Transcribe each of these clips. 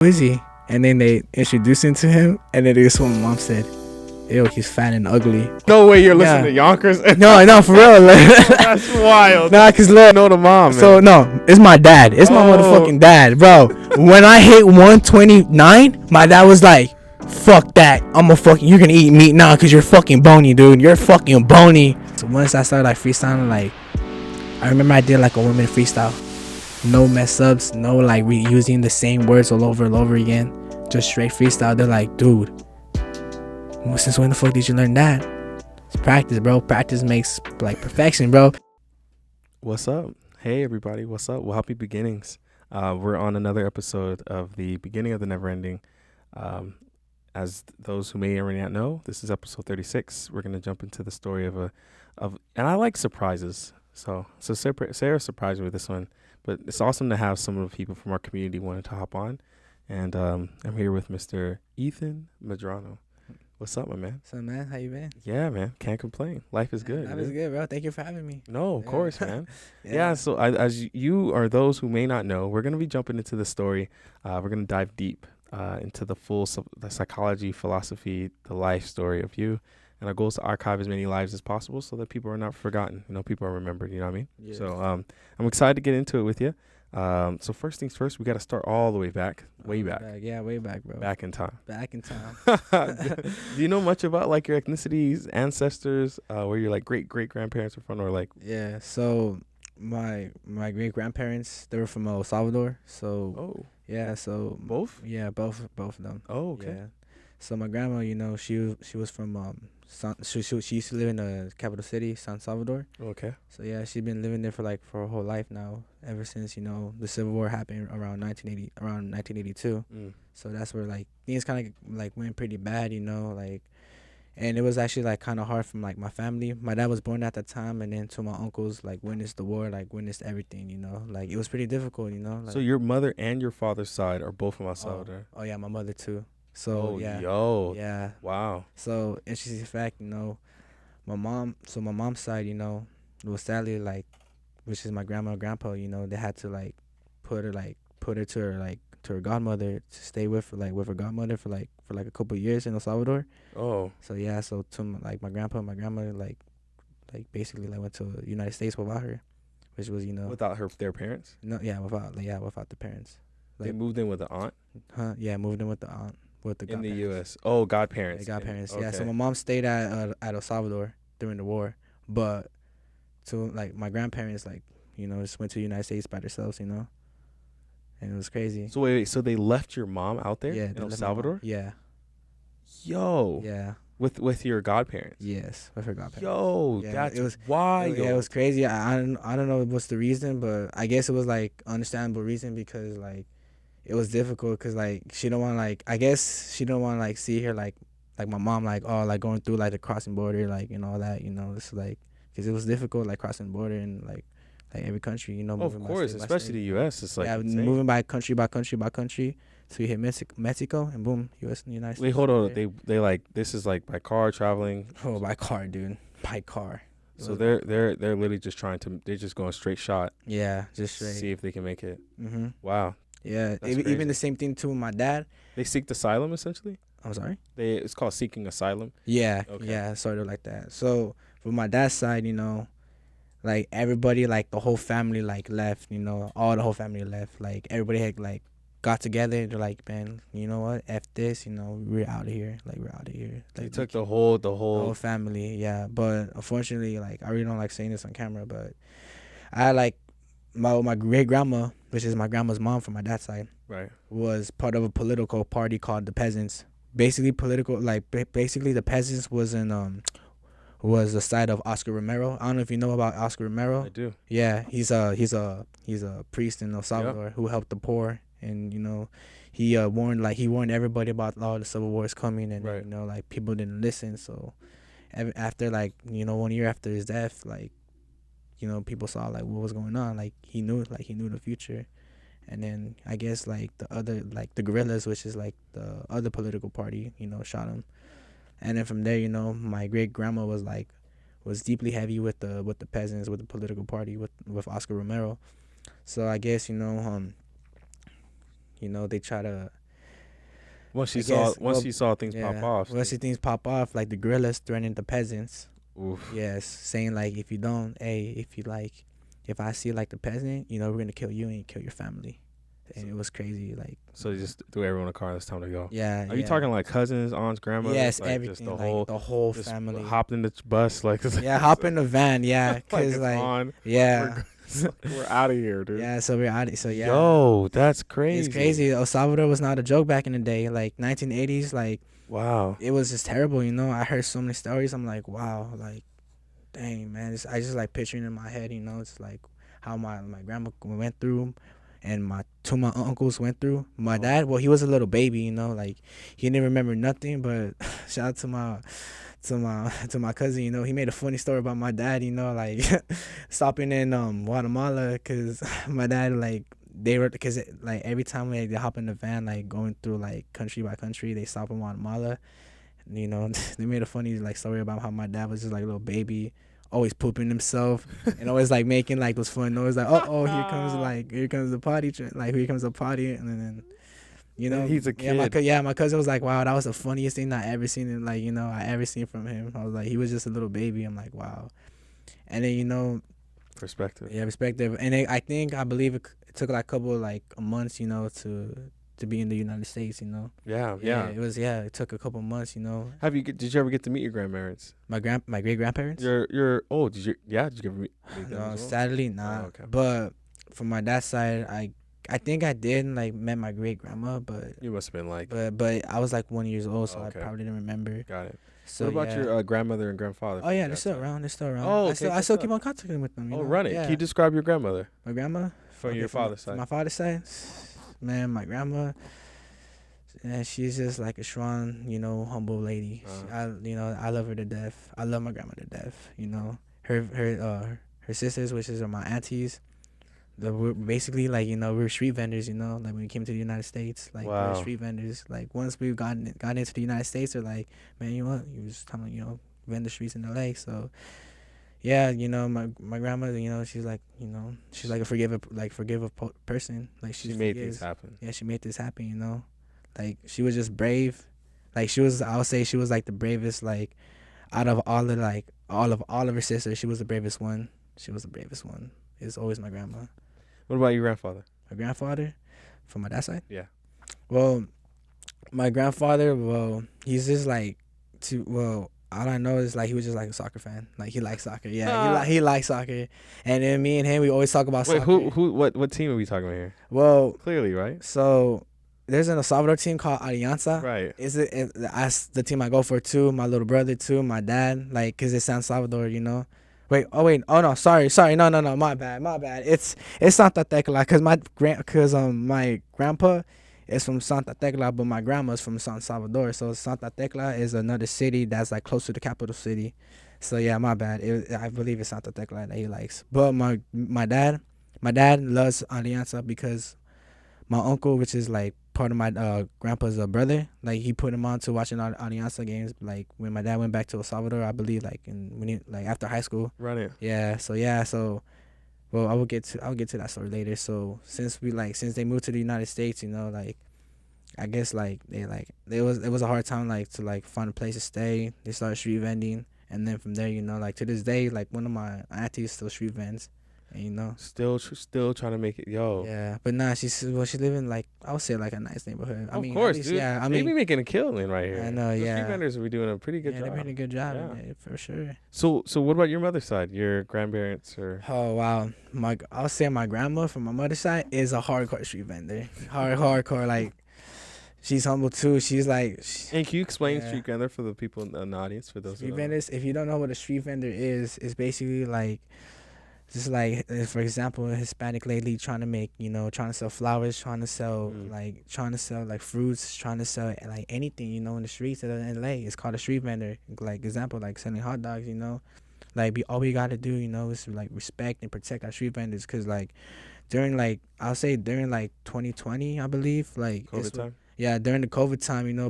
who is he? And then they introduced him to him, and then this one mom said, ew, he's fat and ugly. No way you're listening to Yonkers. No, for real. That's wild. Nah, cause look, know the mom, man. so no, it's my dad. It's my motherfucking dad, bro. When I hit 129, my dad was like, fuck that. You're gonna eat meat now because you're fucking bony, dude. You're fucking bony. So once I started like freestyling, like, I remember I did like a women freestyle. No mess ups, no like reusing the same words all over and over again. Just straight freestyle. They're like, dude, since when the fuck did you learn that? It's practice, bro. Practice makes like perfection, bro. What's up? Hey, everybody. What's up? Well, happy beginnings. We're on another episode of the beginning of the never ending. As those who may or may not know, this is episode 36. We're going to jump into the story of and I like surprises. So Sarah surprised me with this one, but it's awesome to have some of the people from our community wanting to hop on. And I'm here with Mr. Ethan Medrano. What's up, my man? So, man, how you been? Yeah, man. Can't complain. Life is good. Life is good, bro. Thank you for having me. No, of course, man. Yeah. So as you are those who may not know, we're going to be jumping into the story. We're going to dive deep into the full the psychology, philosophy, the life story of you. And our goal is to archive as many lives as possible so that people are not forgotten. People are remembered. You know what I mean? Yeah. So I'm excited to get into it with you. So first things first, we got to start all the way back, way back. Yeah, way back, bro. Back in time. Back in time. Do you know much about like your ethnicities, ancestors, where your like great grandparents are from, or like? Yeah. So my great grandparents, they were from El Salvador. So yeah. So both. Yeah, both of them. Oh, okay. Yeah. So my grandma, she was from she used to live in the capital city, San Salvador. Okay. So yeah, she's been living there for her whole life now, ever since the Civil War happened around 1982. So that's where like things kind of like went pretty bad, and it was actually like kind of hard from like my family. My dad was born at that time, and then two of my uncles like witnessed the war, like witnessed everything. Like it was pretty difficult. Like, so your mother and your father's side are both from El Salvador. Oh yeah, my mother too. So yeah. Yeah. Wow. So interesting fact, my mom's side, was sadly like, which is my grandma and grandpa, they had to like put her to her godmother to stay with her godmother for a couple of years in El Salvador. Oh. So yeah, so to like my grandpa and my grandma like basically like went to the United States without her, which was without their parents. No, yeah, without the parents. Like, they moved in with the aunt. Yeah, moved in with the aunt. In the U.S. Oh, godparents. The godparents. Okay. Yeah. So my mom stayed at El Salvador during the war, but to like my grandparents just went to the United States by themselves, and it was crazy. So wait. So they left your mom out there in El Salvador? Yeah. Yo. Yeah. With your godparents. Yes, with her godparents. Yo, yeah, that's wild. Yeah, it was crazy. I don't know what's the reason, but I guess it was like understandable reason because like. It was difficult because like she don't want I guess she don't want see her like my mom going through like the crossing border and all that it's like because it was difficult like crossing the border in like every country of course, especially the U.S. It's like moving by country so you hit Mexico and boom U.S. and the United States. Wait, hold on, they like this is like by car traveling. Oh, by car, dude, by car. So they're literally just they're just going straight shot. Yeah, just straight. See if they can make it. Mm-hmm. Wow. Yeah, even the same thing too with my dad. They seeked asylum essentially. I'm sorry. It's called seeking asylum. Yeah, okay. Yeah, sort of like that. So for my dad's side, like everybody, like the whole family, like left. All the whole family left. Like everybody had like got together. They're like, man, you know what? F this. We're out of here. Like we're out of here. Like, they took the whole family. Yeah, but unfortunately, like I really don't like saying this on camera, but I like. My great grandma, which is my grandma's mom from my dad's side, right, was part of a political party called the Peasants. Basically, the Peasants was the side of Oscar Romero. I don't know if you know about Oscar Romero. I do. Yeah, he's a priest in El Salvador who helped the poor, and he warned everybody about all the civil wars coming, and right. People didn't listen. So after 1 year after his death, people saw like what was going on. Like he knew the future, and then I guess like the other the guerrillas, which is like the other political party, shot him, and then from there, my great grandma was deeply heavy with the peasants, with the political party, with Oscar Romero. So I guess they try to Once I she saw guess, well, she saw things pop yeah, off. once these things pop off, like the guerrillas threatening the peasants. Oof. Yes, saying like if you don't, hey, if you like, if I see like the peasant, you know, we're gonna kill you and kill your family. And it was crazy, like. So they just threw everyone in a car. It's time to go. Yeah. Are you talking like cousins, aunts, grandmothers? Yes, like everything, just like the whole just family. hopped in the bus, like Yeah, hop in the van. Yeah, cause it's like on. yeah, We're out of here, dude. yeah. So we're out. So yeah. Yo, that's crazy. It's crazy. El Salvador was not a joke back in the day, like 1980s. Like Wow. it was just terrible. You know, I heard so many stories. I'm like, wow, like, dang, man. I just like picturing in my head. You know, it's like how my grandma went through, and my uncles went through. My dad, well, he was a little baby. You know, like he didn't remember nothing. But shout out to my cousin. You know, he made a funny story about my dad. You know, like stopping in Guatemala, cause my dad like. They were because like every time they hop in the van, like going through like country by country, they stop in Guatemala. And, you know, they made a funny like story about how my dad was just like a little baby, always pooping himself and always like making like those fun noise like here comes the potty like here comes the potty, and then you know he's a kid. My cousin was like, wow, that was the funniest thing I ever seen, and like, you know, I ever seen from him. I was like, he was just a little baby. I'm like, wow. And then, you know, perspective. Yeah, perspective. And I believe it took like a couple like months, you know, to be in the United States, you know. Yeah. It took a couple months, you know. Did you ever get to meet your grandparents? My great grandparents? Did you ever meet them No, as well? sadly not. Oh, okay. But from my dad's side, I think I did like met my great grandma, but You must have been like. but I was like 1 year old, so Okay. I probably didn't remember. Got it. So what about your grandmother and grandfather? Oh yeah, they're still around. Oh, I okay, still keep on contacting with them. You know? run it. Yeah. Can you describe your grandmother My grandma from your father's side? My father's side, man, my grandma. And she's just like a strong, you know, humble lady. I love her to death. I love my grandma to death. You know, her sisters, which are my aunties. We're basically like, you know, we're street vendors. You know, like when we came to the United States, like Wow. we're street vendors. Like once we've gotten into the United States, they're like, man, you know what? You just come, you know, vend the streets in LA. So yeah, you know, my grandma, you know, she's like, you know, she's like a forgiving person. Like She made things happen. Yeah, she made this happen. You know. Like she was just brave. Like I would say she was like the bravest, like out of all of her sisters, she was the bravest one. It's always my grandma. What about your grandfather? My grandfather, from my dad's side? Yeah. Well, my grandfather, he's just like all I know is like he was just like a soccer fan. Like he likes soccer. Yeah, he likes soccer. And then me and him, we always talk about soccer. Wait, what team are we talking about here? Well, Clearly, right? So there's an El Salvador team called Alianza. Right. That's the team I go for too. My little brother too. My dad, like, cause it's San Salvador, you know. Oh no, sorry, no, my bad. It's Santa Tecla, cause my grandpa is from Santa Tecla, but my grandma's from San Salvador. So Santa Tecla is another city that's like close to the capital city. So yeah, my bad. I believe it's Santa Tecla that he likes. But my dad loves Alianza because my uncle, which is like part of my grandpa's brother, like he put him on to watching Alianza games. Like when my dad went back to El Salvador, I believe, like after high school. Run it. Yeah. So well, I'll get to that story later. So since they moved to the United States, you know, like I guess like it was a hard time like to like find a place to stay. They started street vending, and then from there, you know, like to this day, like one of my aunties still street vends. And, you know, still trying to make it, yo. Yeah, but nah, she's living like, I would say like a nice neighborhood. Of course, dude. Yeah, they be making a killing right here. I know, the yeah. street vendors will be doing a pretty good job. They're doing a good job, for sure. So what about your mother's side? Your grandparents or? Oh wow, I'll say my grandma from my mother's side is a hardcore street vendor. Hardcore, like she's humble too. She's like. And can you explain street vendor for the people in the audience, for those street vendors? If you don't know what a street vendor is, it's basically like. Just like, for example, a Hispanic lady trying to sell flowers, trying to sell like fruits, trying to sell like anything, you know, in the streets of LA. It's called a street vendor. Like example, like selling hot dogs, you know, like all we gotta do, you know, is like respect and protect our street vendors. Cause like during 2020, I believe, like COVID time. Yeah, during the COVID time, you know,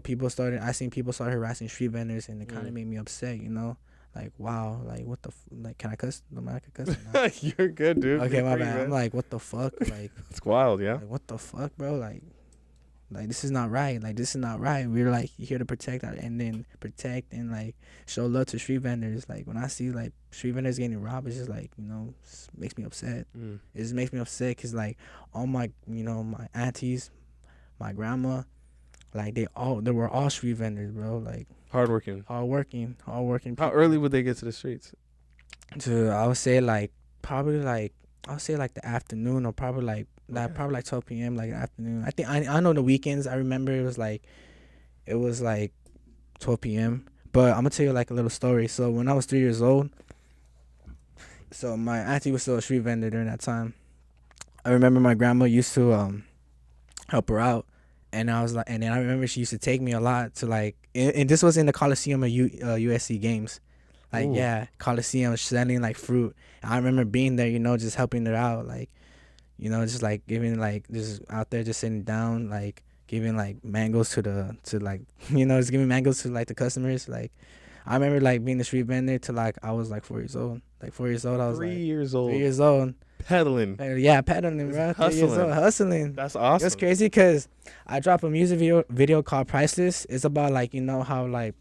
I seen people start harassing street vendors, and it kind of made me upset, you know. Like, wow, like, what the can I cuss? No, I can cuss. You're good, dude. Okay, my bad. I'm like, what the fuck? Like, it's wild, yeah. Like, what the fuck, bro? Like, Like, this is not right. Like, this is not right. We're like here to protect protect and like show love to street vendors. Like, when I see like street vendors getting robbed, it's just like, makes me upset. It just makes me upset because like all my my aunties, my grandma, like they were all street vendors, bro. Like Hardworking. How early would they get to the streets? I would say like probably like the afternoon, or probably like 12 p.m. like afternoon. I think I know the weekends. I remember it was like 12 p.m. But I'm gonna tell you like a little story. So when I was 3 years old, so my auntie was still a street vendor during that time. I remember my grandma used to help her out, and then I remember she used to take me a lot to like, and this was in the Coliseum of USC games. Like, Ooh. yeah, Coliseum selling like fruit. And I remember being there, just helping her out, like, just like giving like just out there, just sitting down, like giving like mangoes just giving mangoes to like the customers. Like, I remember like being a street vendor till like I was like 4 years old. Like 4 years old, I was 3 like years old. 3 years old. Pedaling. Yeah, pedaling, bro. 3 years old, hustling. That's awesome. It's crazy because I dropped a music video called Priceless. It's about like how like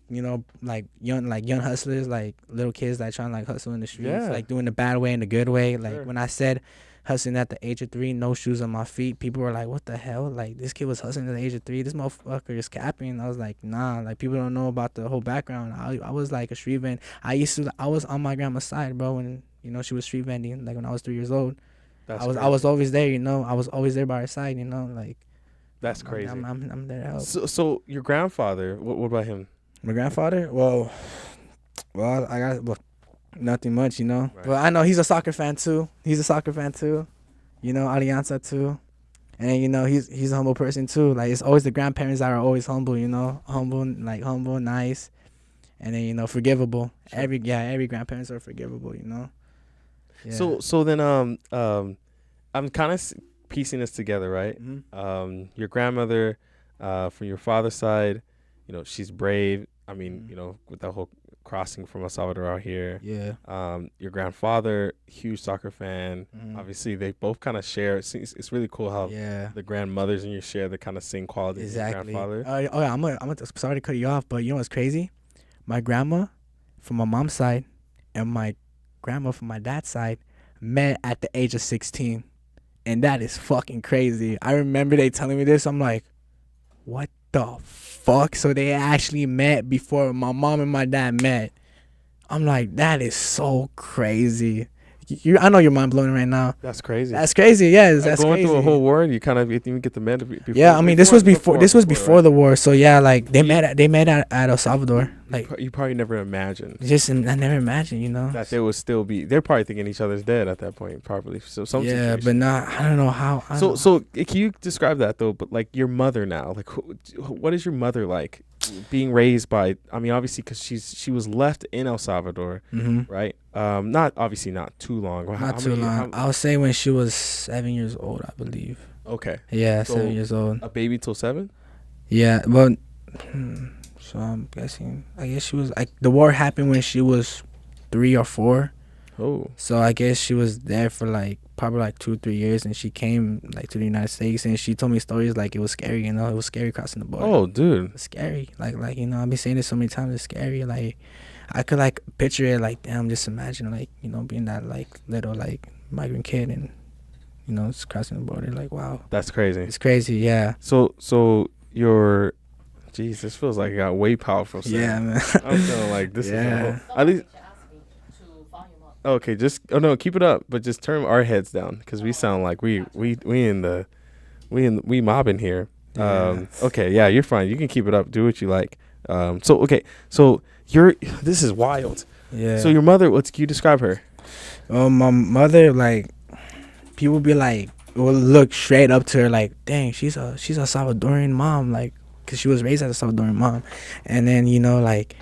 like young hustlers, like little kids that trying to like hustle in the streets, like doing the bad way and the good way. Like when I said hustling at the age of 3, no shoes on my feet, people were like, "What the hell? Like this kid was hustling at the age of 3. This motherfucker is capping." I was like, "Nah, like people don't know about the whole background." I was like a street vend. I was on my grandma's side, bro, when she was street vending. Like when I was 3 years old. I was always there, I was always there by her side, like. That's crazy. I'm there to help. So your grandfather, what about him? My grandfather, well, I got nothing much, Right. But I know he's a soccer fan too. Alianza too, and he's a humble person too. Like it's always the grandparents that are always humble, humble, nice, and then forgivable. Sure. Every grandparents are forgivable, Yeah. So then I'm kind of piecing this together, right? Mm-hmm. Your grandmother, from your father's side, she's brave. I mean, Mm-hmm. With the whole crossing from El Salvador out here. Yeah. Your grandfather, huge soccer fan. Mm-hmm. Obviously, they both kind of share. It's really cool how the grandmothers and you share the kind of same qualities. Exactly. Grandfather. Yeah. I'm sorry to cut you off, but you know what's crazy? My grandma, from my mom's side, and my grandma from my dad's side met at the age of 16, and that is fucking crazy. I remember they telling me this. I'm like, what the fuck? So they actually met before my mom and my dad met. I'm like, that is so crazy. I know you're mind blowing right now. That's crazy. That's crazy. Yes, that's going crazy. through a whole war. You kind of even get the men. Before, yeah, I mean, this was before right? the war. So yeah, like they met at El Salvador. Like you probably never imagined. I never imagined, that they would still be. They're probably thinking each other's dead at that point, probably. So some. Yeah, situation. but not. I don't know how. So can you describe that though? But like your mother now, like what is your mother like? Being raised by, I mean, obviously because she was left in El Salvador, right? Not too long. Not too long. I would say when she was 7 years old, I believe. Okay. Yeah, so 7 years old. A baby till 7? Yeah, but so I'm guessing. I guess she was like the war happened when she was 3 or 4. Oh. So I guess she was there for like probably like 2-3 years, and she came like to the United States, and she told me stories like it was scary. It was scary crossing the border. Oh, dude. It's scary. Like I've been saying this so many times. It's scary. Like I could like picture it. Like damn, just imagine like being that like little like migrant kid and it's crossing the border. Like wow. That's crazy. It's crazy. Yeah. So your, geez, this feels like it got way powerful. Yeah, man. I'm feeling like this is at least. Okay, no, keep it up, but just turn our heads down because we sound like we mobbing here. Yeah. Okay, yeah, you're fine. You can keep it up. Do what you like. So this is wild. Yeah. So your mother, can you describe her? My mother, like, people be like, will look straight up to her like, dang, she's a Salvadorian mom, like, cause she was raised as a Salvadorian mom, and then like,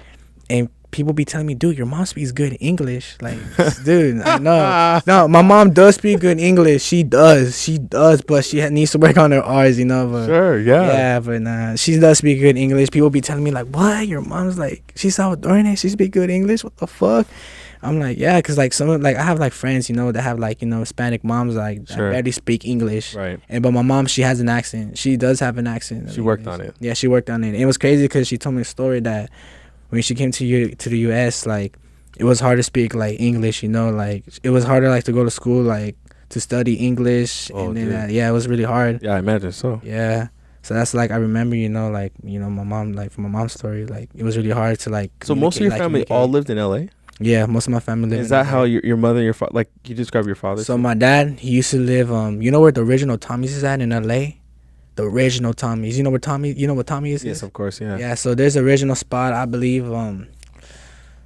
and people be telling me, dude, your mom speaks good English. Like, dude, I know. No, my mom does speak good English. She does, but she needs to work on her R's, But, sure, yeah. Yeah, but nah, she does speak good English. People be telling me, like, what? Your mom's like, she's Salvadorian and she speak good English? What the fuck? I'm like, yeah, because like some like I have like friends, that have like Hispanic moms like that Sure. barely speak English. Right. But my mom, she has an accent. She does have an accent. She worked on it. Yeah, she worked on it. It was crazy because she told me a story that when she came to the U.S., like it was hard to speak like English. Like it was harder like to go to school like to study English. Oh, and then dude. yeah, it was really hard. Yeah, I imagine so. Yeah. So that's like I remember, like my mom, like from my mom's story, like it was really hard to like. So most of your family all lived in LA? Yeah, most of my family lived. Is that how your mother and your father, like you describe your father? So my dad, he used to live you know where the original Tommy's is at in LA? The original Tommy's. You know what Tommy is? Yes, of course, yeah. Yeah, so there's an original spot, I believe.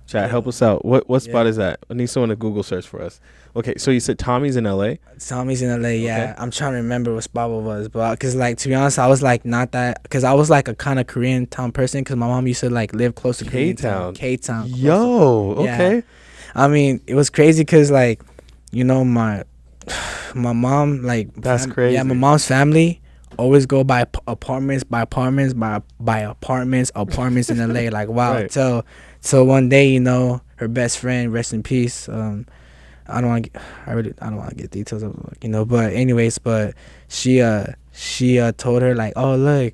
Chat, help us out. What spot is that? I need someone to Google search for us. Okay, so you said Tommy's in LA? Tommy's in LA, yeah. Okay. I'm trying to remember what spot it was, but because like to be honest, I was like not that, because I was like a kind of Korean town person, because my mom used to like live close to K-Town. K-Town. Yo, okay. Yeah. I mean, it was crazy because like, my mom like. That's crazy. Yeah, my mom's family always go by apartments in LA. Like wow, Right. till one day, her best friend, rest in peace. I don't want to get details of but anyways, but she told her like, oh look,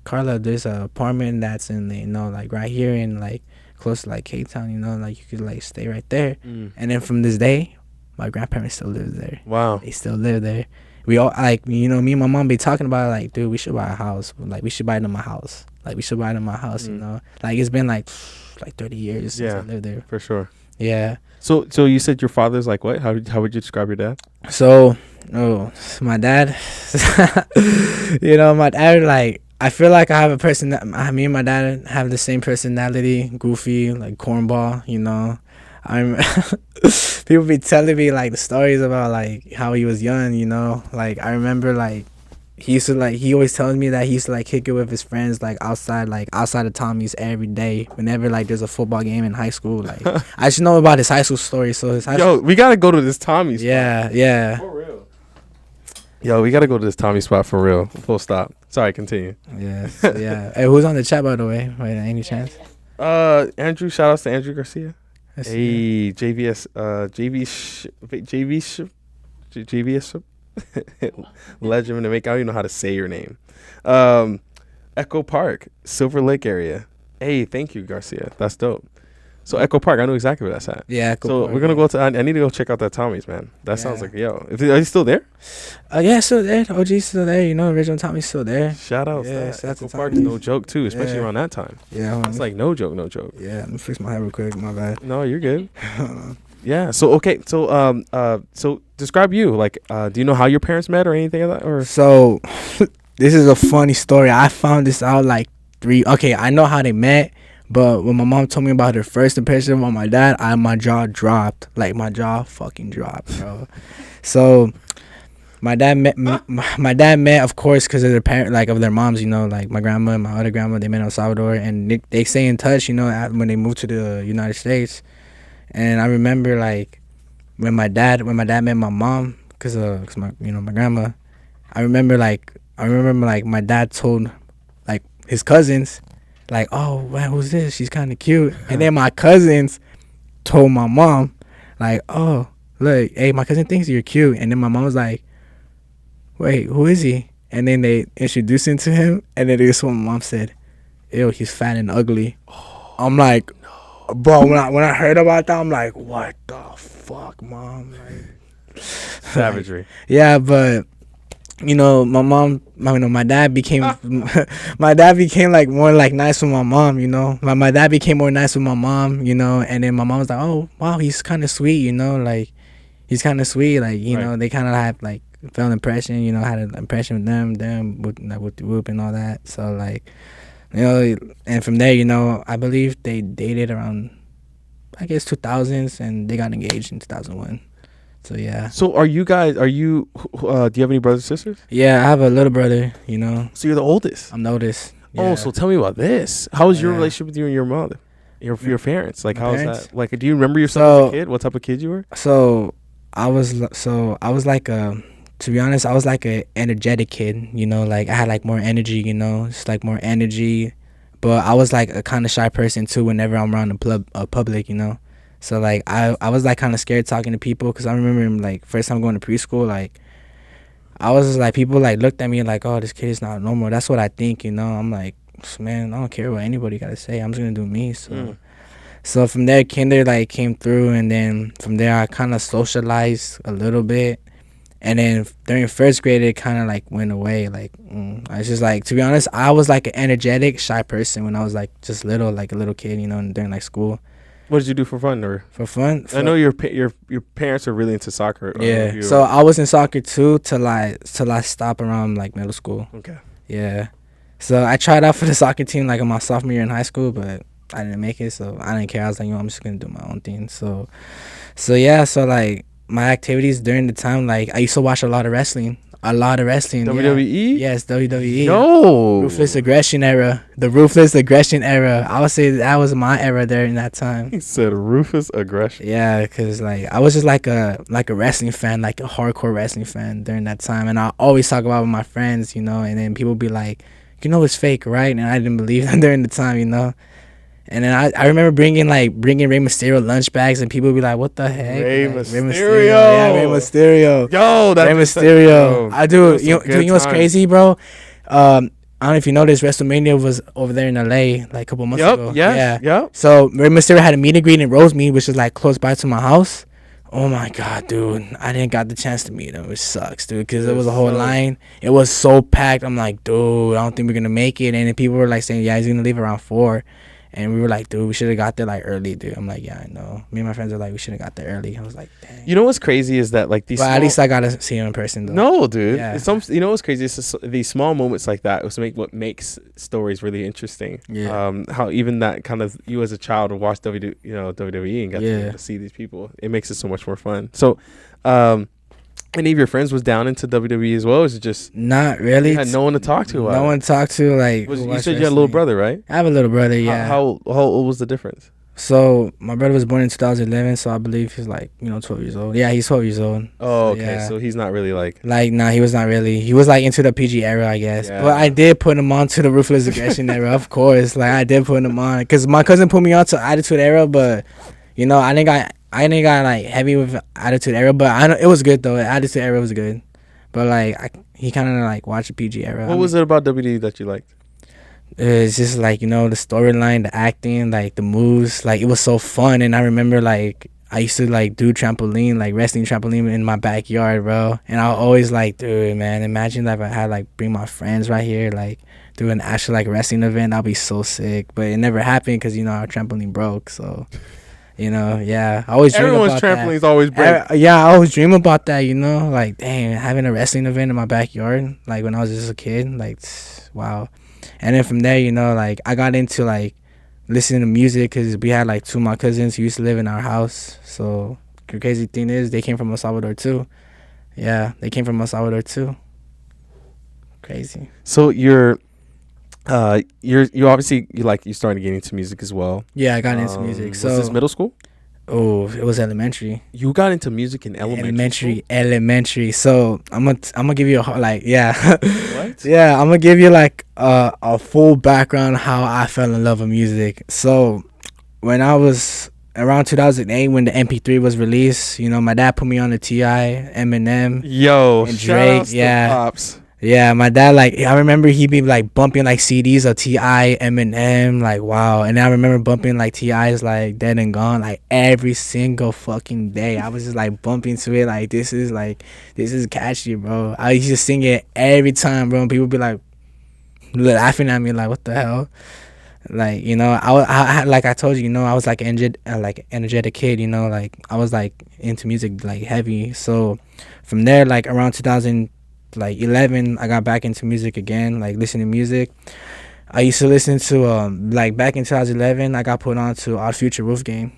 Carla, there's an apartment that's in the like right here in like close to like K-Town, like you could like stay right there. And then from this day, my grandparents still live there. Wow. They still live there. We all like me and my mom be talking about it, like, dude, we should buy a house. Like we should buy it in my house. Like we should buy it in my house. Like it's been like 30 years since I lived there. For sure. Yeah. So you said your father's like what? How would you describe your dad? So, my dad, my dad, like, I feel like I have a person that me and my dad have the same personality, goofy, like cornball, I'm people be telling me like the stories about like how he was young, like I remember like he always tells me that he used to like kick it with his friends like outside of Tommy's every day whenever like there's a football game in high school. Like I just know about his high school story. So we gotta go to this Tommy's. Yeah. For real. Yo, we gotta go to this Tommy spot for real. Full stop. Sorry, continue. Yeah. So, yeah. Hey, who's on the chat by the way? Wait, any chance? Andrew. Shout outs to Andrew Garcia. Hey, JVS. JVS. Legend to make. I don't even know how to say your name. Echo Park, Silver Lake area. Hey, thank you, Garcia. That's dope. So Echo Park, I know exactly where that's at. Yeah. So we're gonna go to. I need to go check out that Tommy's, man. That sounds like are you still there? Yeah, still there. OG's still there. Original Tommy's still there. Shout out. Yeah, Echo Park is no joke too, especially around that time. Yeah, it's like no joke. Yeah, let me fix my hair real quick. My bad. No, you're good. Yeah. So okay. So describe you. Like, do you know how your parents met or anything like that? Or so, this is a funny story. I found this out like Okay, I know how they met, but when my mom told me about her first impression of my dad, my jaw dropped. Like my jaw fucking dropped, bro. So, my dad met, of course, because of their parent, like of their moms. Like my grandma and my other grandma, they met in El Salvador, and they stay in touch. When they moved to the United States. And I remember like when my dad met my mom, cause my my grandma. I remember my dad told like his cousins, like, oh man, who's this? She's kind of cute. And then my cousins told my mom, like, oh look, hey, my cousin thinks you're cute. And then my mom was like, wait, who is he? And then they introduced him to him, and then this is what my mom said, ew, he's fat and ugly. I'm like, bro, when I heard about that, I'm like, what the fuck, mom? Like, savagery. Yeah, but my dad became like more like nice with my mom. My dad became more nice with my mom. And then my mom was like, oh wow, he's kind of sweet. Like he's kind of sweet. Like right. They kind of had like felt an impression. Had an impression with them with the whoop and all that. So like. And from there, I believe they dated around, I guess, 2000s, and they got engaged in 2001. So, yeah. So, do you have any brothers and sisters? Yeah, I have a little brother, So, you're the oldest? I'm the oldest. Yeah. Oh, so tell me about this. How was your relationship with you and your mother? Your parents? Like, how was that? Like, do you remember yourself as a kid? What type of kid you were? So, I was like to be honest, I was like a energetic kid, like I had like more energy, just like more energy, but I was like a kind of shy person too whenever I'm around the public, So like I was like kind of scared talking to people because I remember like first time going to preschool, like I was just like people like looked at me like, oh, this kid is not normal. That's what I think, you know. I'm like, man, I don't care what anybody gotta say. I'm just gonna do me. So from there, kinder like came through, and then from there I kind of socialized a little bit, and then during first grade it kind of like went away. Like I was just like, to be honest, I was like an energetic, shy person when I was like just little, like a little kid, you know, during like school. What did you do for fun? Or For fun? I know your parents are really into soccer. Yeah. So I was in soccer too till I stopped around like middle school. Okay. Yeah. So I tried out for the soccer team like in my sophomore year in high school, but I didn't make it, so I didn't care. I was like, I'm just gonna do my own thing. So yeah. So like my activities during the time, like I used to watch a lot of wrestling. WWE? Yeah. Yes, WWE. No. Ruthless aggression era. The ruthless aggression era. I would say that was my era there in that time. He said ruthless aggression. Yeah, because like I was just like a wrestling fan, like a hardcore wrestling fan during that time, and I always talk about it with my friends, you know, and then people be like, you know, it's fake, right? And I didn't believe them during the time, you know. And then I remember bringing Rey Mysterio lunch bags, and people would be like, what the heck? Rey like, Mysterio. Yeah, Rey Mysterio. Yo, that's Rey Mysterio. I do. You know what's time. crazy, bro? I don't know if you know this. WrestleMania was over there in LA like a couple months ago. Yeah. So Rey Mysterio had a meet and greet in Rosemead, which is like close by to my house. Oh my god, dude! I didn't got the chance to meet him, which sucks, dude. Because it was a whole line. It was so packed. I'm like, dude, I don't think we're gonna make it. And then people were like saying, yeah, he's gonna leave around 4. And we were like, dude, we should have got there like early, dude. I'm like, yeah, I know. Me and my friends are like, we should have got there early. I was like, dang. You know what's crazy is that like these. But at least I got to see him in person, though. No, dude. Yeah. You know what's crazy? It's just these small moments like that was what makes stories really interesting. Yeah. How even that kind of you as a child would watch WWE and got to see these people. It makes it so much more fun. So, any of your friends was down into WWE as well? Or is it just not really? You had no one to talk to. No one to talk to. Like you said you had a little brother, right? I have a little brother. Yeah. How old was the difference? So my brother was born in 2011, so I believe he's like 12 years old. Yeah, he's 12 years old. Oh, okay. So he's not really like nah, he was not really. He was like into the PG era, I guess. Yeah. But I did put him on to the ruthless aggression era, of course. Like I did put him on because my cousin put me on to Attitude Era, but you know I didn't got like heavy with Attitude Era, but I know it was good though. Attitude Era was good, but like he kind of like watched the PG era. What was it about WWE that you liked? It's just like, you know, the storyline, the acting, like the moves, like it was so fun. And I remember like I used to like do trampoline, like wrestling trampoline in my backyard, bro. And I always like, dude, man, imagine if I had like bring my friends right here, like do an actual like wrestling event. That'd be so sick. But it never happened because, you know, our trampoline broke. So, you know, yeah, I always dream everyone's about trampolines that. Always break. Yeah, I always dream about that, you know, like dang, having a wrestling event in my backyard, like when I was just a kid, like wow. And then from there, you know, like I got into like listening to music because we had like 2 of my cousins who used to live in our house. So the crazy thing is they came from El Salvador too. Yeah, they came from El Salvador too. Crazy. So you obviously you started getting into music as well. Yeah, I got into music. So was this middle school? Oh, it was elementary. You got into music in elementary. So I'm gonna give you What? Yeah, I'm gonna give you like a full background how I fell in love with music. So when I was around 2008, when the MP3 was released, you know, my dad put me on the T.I., Eminem, and Drake. Yeah. Pops. Yeah, my dad, like, I remember he'd be, like, bumping, like, CDs of T.I., Eminem, like, wow. And I remember bumping, like, T.I.'s, like, Dead and Gone, like, every single fucking day. I was just, like, bumping to it, like, this is catchy, bro. I used to sing it every time, bro, and people be, like, laughing at me, like, what the hell? Like, you know, I like I told you, you know, I was, like, energetic kid, you know, like, I was, like, into music, like, heavy. So, from there, like, around 2011, I got back into music again, like listening to music. I used to listen to like back in 2011, I got put on to Odd Future Roof Game.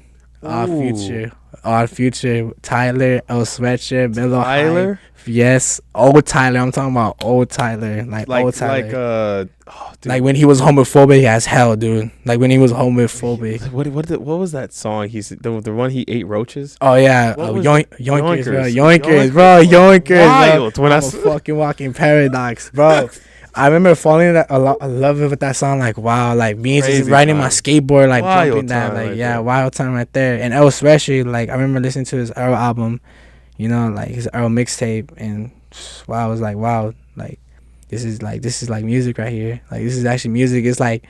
Odd Future, Tyler, El Sweatshirt, Billo Tyler? Yes, old Tyler. I'm talking about old Tyler, like old Tyler. Like when he was homophobic as hell, dude. Like when he was homophobic. What was that song? He's the one he ate roaches. Oh yeah, Yoinkers, bro. Yoinkers, Wild. bro. I'm a fucking walking paradox, bro. I remember falling in love with that song. Like, wow, like me just riding my skateboard, like bumping that, like wild time right there. And especially like I remember listening to his Earl album, you know, like his Earl mixtape, and wow, I was like, wow, like this is like music right here. Like this is actually music. It's like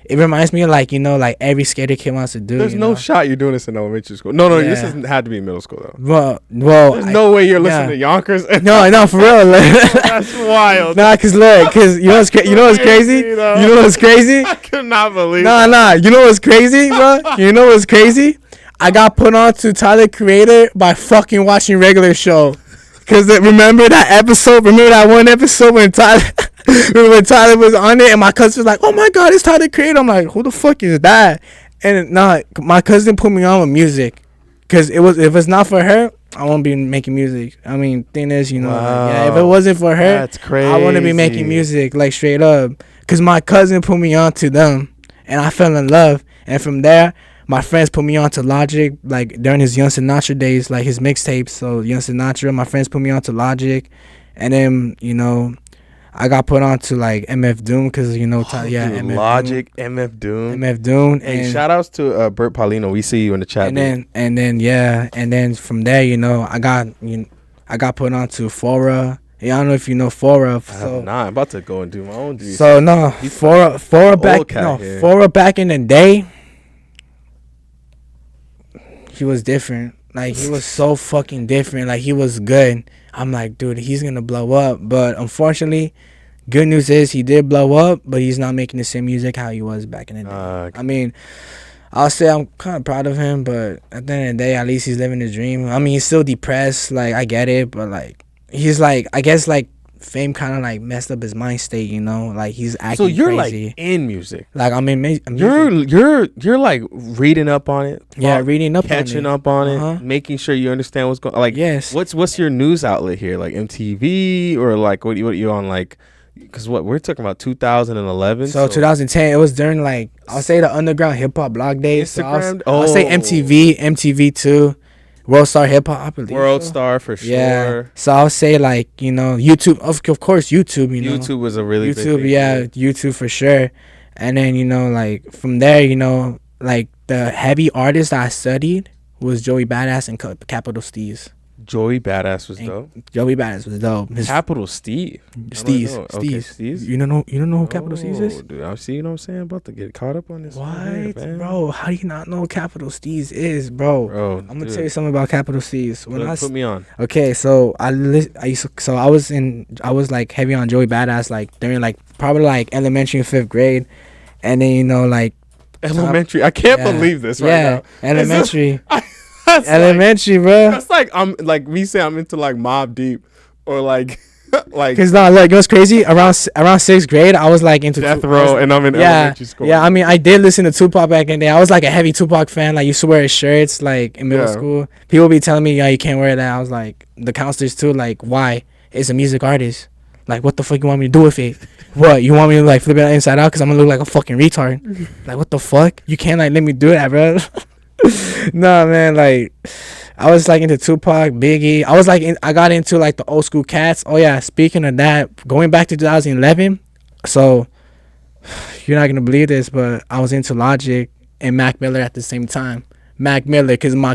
it reminds me of like, you know, like every skater kid wants to do. There's no shot you're doing this in elementary school. No, this hasn't had to be middle school though. Well, there's no way you're listening to Yonkers. No, for real. That's wild. Nah, cause you know what's crazy? You know what's crazy? I could not believe. Nah. You know what's crazy, bro? You know what's crazy? I got put on to Tyler Creator by fucking watching Regular Show. Cause remember that one episode when Tyler was on it, and my cousin was like, "Oh my God, it's Tyler Creator." I'm like, "Who the fuck is that?" And my cousin put me on with music, cause if it's not for her, I won't be making music. I mean, thing is, you know, if it wasn't for her, that's crazy. I wouldn't be making music, like straight up. Cause my cousin put me on to them, and I fell in love. And from there, my friends put me on to Logic, like during his Young Sinatra days, like his mixtapes. So Young Sinatra, my friends put me on to Logic, and then, you know, I got put on to like MF Doom, because, you know, MF Logic, Doom. MF Doom. Hey, and shout outs to Bert Paulino. We see you in the chat. And then from there, you know, I got put on to Fora. Yeah, I don't know if you know Fora. I'm about to go and do my own research. So no, Fora back in the day, he was different. Like, he was so fucking different. Like, he was good. I'm like, dude, he's gonna blow up. But unfortunately, good news is he did blow up, but he's not making the same music how he was back in the day. I mean, I'll say I'm kind of proud of him, but at the end of the day, at least he's living his dream. I mean, he's still depressed. Like, I get it, but like, he's like, I guess like fame kind of like messed up his mind state, you know. Like, he's acting so you're crazy. Like in music. Like, I'm in music. You're like reading up on it. Reading up, catching up on it, making sure you understand what's going. Like, yes. What's your news outlet here? Like MTV, or like what you on, like? Because what we're talking about 2011. So 2010, it was during like, I'll say the underground hip hop blog days. Instagram. So I'll say MTV too. World Star Hip Hop, I believe. World Star for sure. Yeah. So I'll say like, you know, YouTube. Of course, YouTube. You know, YouTube was a really big thing. YouTube for sure. And then, you know, like from there, you know, like the heavy artist I studied was Joey Badass and Capital Steez. Joey Badass was dope. Joey Badass was dope. Capital Steve. Steez. You don't know who Capital Steez is? Dude, I see, you know what I'm saying? About to get caught up on this. What, bro? How do you not know who Capital Steez is, bro? I'm gonna tell you something about Capital Steez. Put me on. Okay, so I was like heavy on Joey Badass, like during like probably like elementary and 5th grade, and then, you know, like elementary. I can't believe this right now. Elementary. That's elementary, bro. That's like I'm like me saying I'm into like Mobb Deep, or like because like it was crazy around 6th grade. I was like into Death Row, and I'm in elementary school. Yeah, I mean, I did listen to Tupac back in the day. I was like a heavy Tupac fan. Like, used to wear his shirts like in middle school. People be telling me, "Yeah, you can't wear that." I was like, the counselors too, like, why? It's a music artist. Like, what the fuck you want me to do with it? What, you want me to like flip it inside out because I'm gonna look like a fucking retard? Like, what the fuck? You can't like let me do that, bro. Nah, man, like I was like into Tupac, Biggie. I got into like the old school cats. Oh yeah, speaking of that, going back to 2011. So you're not gonna believe this, but I was into Logic and Mac Miller at the same time. Mac Miller, because my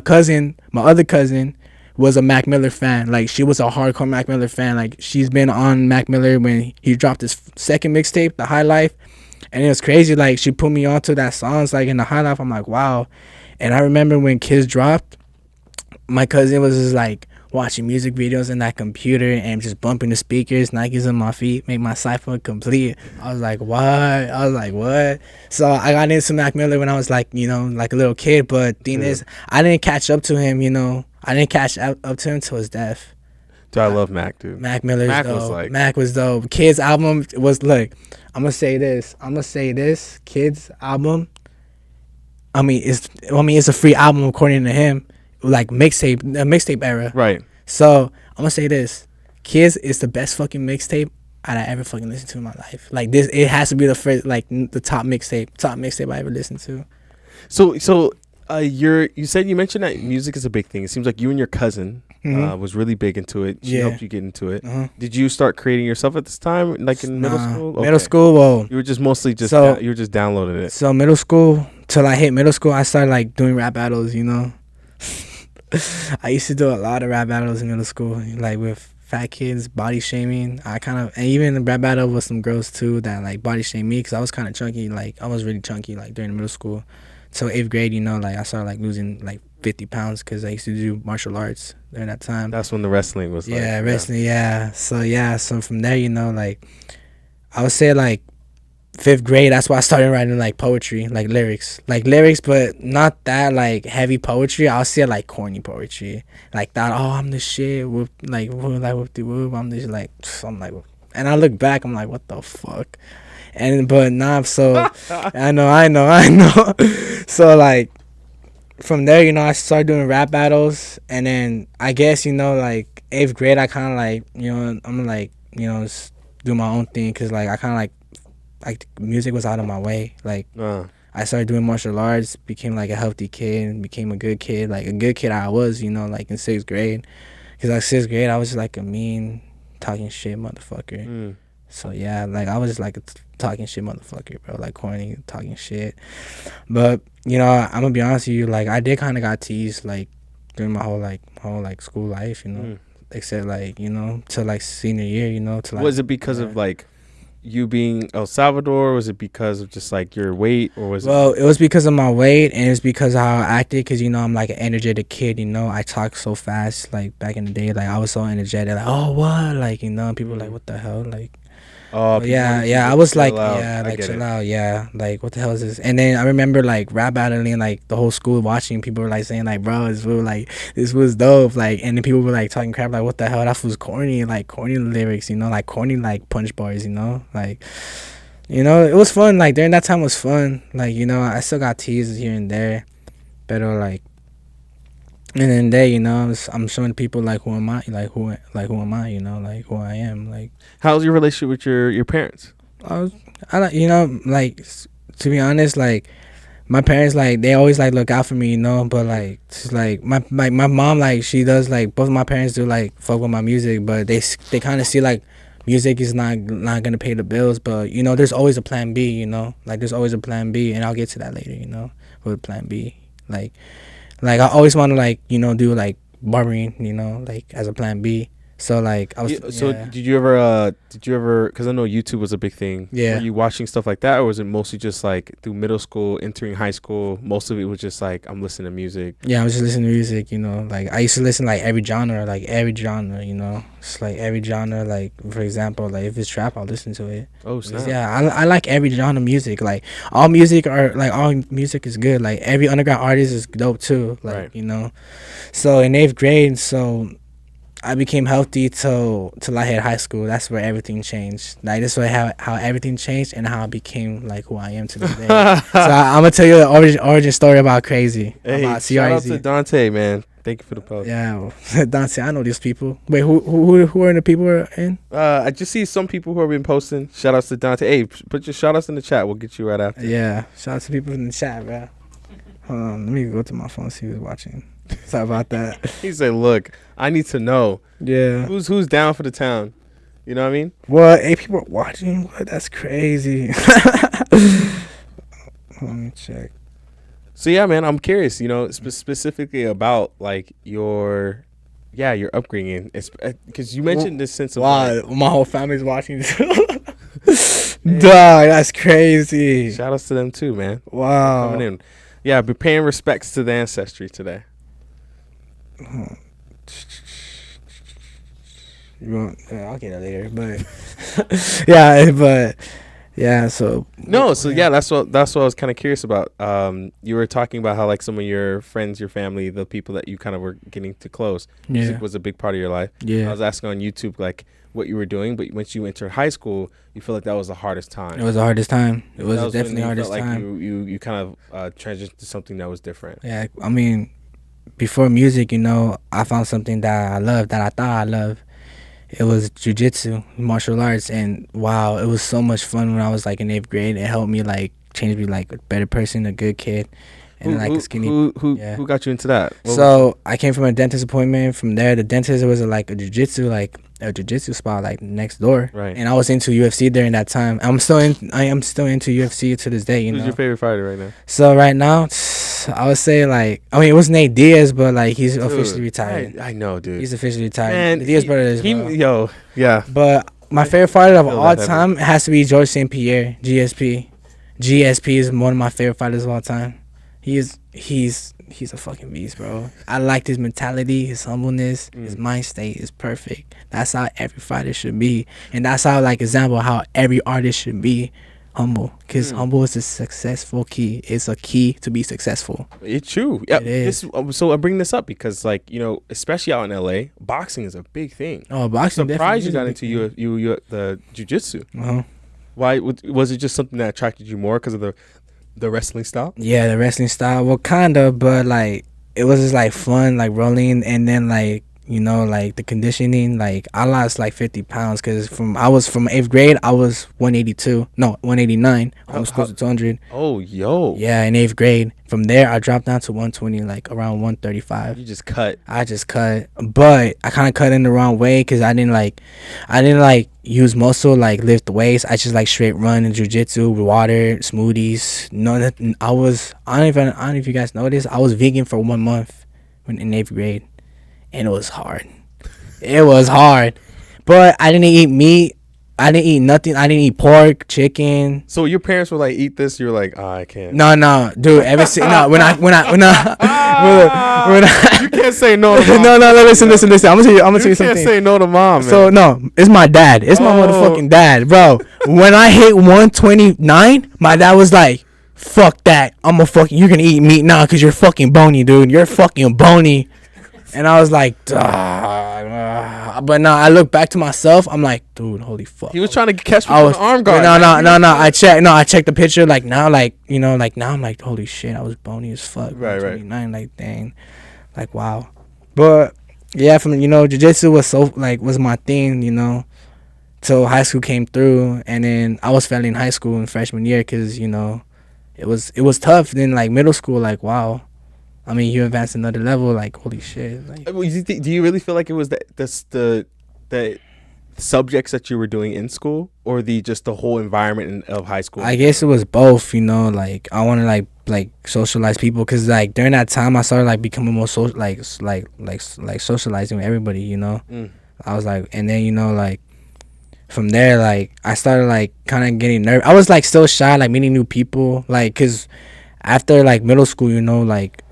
other cousin was a Mac Miller fan. Like, she was a hardcore Mac Miller fan. Like, she's been on Mac Miller when he dropped his second mixtape, The High Life, and it was crazy. Like, she put me onto that songs like in The High Life. I'm like, wow. And I remember when Kids dropped, my cousin was just like watching music videos in that computer and just bumping the speakers, Nikes on my feet, make my cipher complete. I was like, what? So I got into Mac Miller when I was like, you know, like a little kid. But thing is, I didn't catch up to him, you know. I didn't catch up to him until his death. Dude, I love Mac, dude. Mac was dope. Kids album was, look, I'm gonna say this. Kids album, I mean, it's a free album according to him, like mixtape era. Right. So I'm gonna say this: Kids is the best fucking mixtape I ever fucking listened to in my life. Like, this, it has to be the first, like the top mixtape I ever listened to. So you mentioned that music is a big thing. It seems like you and your cousin was really big into it. She helped you get into it. Did you start creating yourself at this time, like in middle school? Okay. Middle school, well, you were just mostly just you were just downloading it. So middle school, till I hit middle school, I started like doing rap battles. You know, I used to do a lot of rap battles in middle school, like with fat kids, body shaming. And even rap battle with some girls too that like body shamed me because I was kind of chunky. Like I was really chunky like during middle school. So 8th grade, you know, like I started like losing like 50 pounds because I used to do martial arts during that time. That's when the wrestling was wrestling, yeah. So from there, you know, like I would say like 5th grade, that's why I started writing like poetry, like lyrics, but not that like heavy poetry. I'll say like corny poetry, like that. Oh, I'm the shit. Whoop, like whoop de whoop. I'm this like, I'm like, and I look back, I'm like, what the fuck? But nah, so I know. So like from there, you know, I started doing rap battles, and then I guess, you know, like 8th grade, I kind of like, you know, I'm like, you know, just do my own thing because like I kind of like music was out of my way. Like I started doing martial arts, became like a healthy kid, became a good kid, like a good kid I was, you know, like in 6th grade. Because like 6th grade, I was just like a mean, talking shit motherfucker. So yeah, like I was just like a talking shit motherfucker, bro, like corny, talking shit. But, you know, I'm gonna be honest with you, like I did kind of got teased like during my whole school life, you know, except like, you know, till like senior year, you know. Till, like, was it because of like you being El Salvador? Was it because of just like your weight, or was it was because of my weight, and it's because of how I acted, because, you know, I'm like an energetic kid, you know. I talk so fast, like back in the day, like I was so energetic, like, oh what, like, you know, and people were like, what the hell, like, yeah, I was like, yeah, like chill out, yeah, like what the hell is this? And then I remember like rap battling, like the whole school watching, people were like saying like, bro, this was dope, like, and then people were like talking crap, like what the hell, that was corny, like corny lyrics, you know, like corny like punch bars, you know, like, you know, it was fun, like during that time was fun, like, you know, I still got teased here and there, but like, and then there, you know, I'm showing people like who am I, like who am I, you know, like who I am, like. How's your relationship with your parents? I like, you know, like to be honest, like my parents, like they always like look out for me, you know, but like it's like my mom, like she does, like both of my parents do like fuck with my music, but they kind of see like music is not gonna pay the bills, but you know, there's always a plan B, you know, like there's always a plan B, and I'll get to that later, you know, with plan B, like I always want to like, you know, do like barbering, you know, like as a plan B. So like I was. So did you ever? Because I know YouTube was a big thing. Yeah. Were you watching stuff like that, or was it mostly just like through middle school, entering high school? Most of it was just like I'm listening to music. Yeah, I was just listening to music. You know, like I used to listen like every genre. You know, it's like every genre. Like for example, like if it's trap, I'll listen to it. Oh snap. Yeah, I like every genre music. Like all music is good. Like every underground artist is dope too. Like right. You know, so in 8th grade, so I became healthy till I hit high school. That's where everything changed. Like this way how everything changed and how I became like who I am today. So I'm gonna tell you the origin story about Craz-E. Hey, about shout out to Dante, man. Thank you for the post. Yeah, Dante, I know these people. Wait, who are the people who are in? I just see some people who have been posting. Shout outs to Dante. Hey, put your shout outs in the chat. We'll get you right after. Yeah, shout out to people in the chat, bro. Hold on, let me go to my phone see who's watching. Sorry about that. He said, "Look, I need to know. Yeah, who's down for the town. You know what I mean? What? 8 people are watching? What? That's crazy." Let me check. So yeah, man, I'm curious. You know, specifically about like your upbringing. Because you mentioned this sense of like, my whole family's watching. Dog, that's crazy. Shout outs to them too, man. Wow. Coming in. Yeah, be paying respects to the ancestry today. I'll get it later, but yeah, so that's what I was kind of curious about. You were talking about how like some of your friends, your family, the people that you kind of were getting to close, music was a big part of your life. Yeah, I was asking on YouTube like what you were doing, but once you entered high school, you feel like that was the hardest time. It was the hardest time. It was definitely the hardest time. Like you kind of transitioned to something that was different. Yeah, I mean, before music, you know, I found something that I loved, that I thought I loved. It was jiu-jitsu, martial arts, and wow, it was so much fun when I was like in 8th grade. It helped me like change me like a better person, a good kid, and then like a skinny. Who got you into that? So I came from a dentist appointment. From there, the dentist was like a jiu-jitsu spot like next door. Right. And I was into UFC during that time. I am still into UFC to this day. Who's your favorite fighter right now? So right now, I would say like it was Nate Diaz, but like he's officially retired. I know, dude. He's officially retired. Man, Diaz brother is yeah. But my favorite fighter of all time has to be George St. Pierre, GSP. GSP is one of my favorite fighters of all time. He's a fucking beast, bro. I liked his mentality, his humbleness, his mind state is perfect. That's how every fighter should be, and that's how like example how every artist should be. Humble, because humble is a successful key. It's a key to be successul. It's true. Yeah, it is. So I bring this up because, like, especially out in LA, boxing is a big thing. Oh, boxing! I'm surprised you got into the jiu-jitsu. Why was it just something that attracted you more because of the wrestling style? Yeah, the wrestling style. Well, kinda, but like it was just like fun, like rolling, and then like. Like the conditioning, like I lost like 50 pounds because I was from 8th grade, I was 189, almost close to 200. Oh, yo. Yeah, in 8th grade. From there, I dropped down to 120, like around 135. You just cut. I just cut, but I kind of cut in the wrong way because I didn't use muscle, like lift weights. I just like straight run and jujitsu, water, smoothies. I don't know if you guys know this. I was vegan for 1 month in 8th grade. And it was hard. But I didn't eat meat. I didn't eat nothing. I didn't eat pork, chicken. So your parents were like, "Eat this." You're like, "I can't." No, dude. When you can't say no to mom. No. Listen. I'm gonna tell you something. You can't say no to mom, man. So no, it's my dad. It's my motherfucking dad, bro. When I hit 129, my dad was like, "Fuck that. You're gonna eat meat now because you're fucking bony, dude. You're fucking bony." And I was like, but now I look back to myself. I'm like, dude, holy fuck. He was trying to catch me with an arm guard. No. I checked the picture. Like now, now I'm like, holy shit, I was bony as fuck. Right. Like dang, like wow. But yeah, from jiu-jitsu was my thing. Till high school came through, and then I was failing high school in freshman year because it was tough. Then like middle school, like wow. I mean, you advanced another level, like holy shit. Like, do you really feel like it was the subjects that you were doing in school, or the whole environment of high school? I guess it was both. Like I want to like socialize people, cause like during that time I started like becoming more social, like socializing with everybody. I was like, and then like from there like I started like kind of getting nervous. I was like still shy, like meeting new people, like cause after like middle school, like.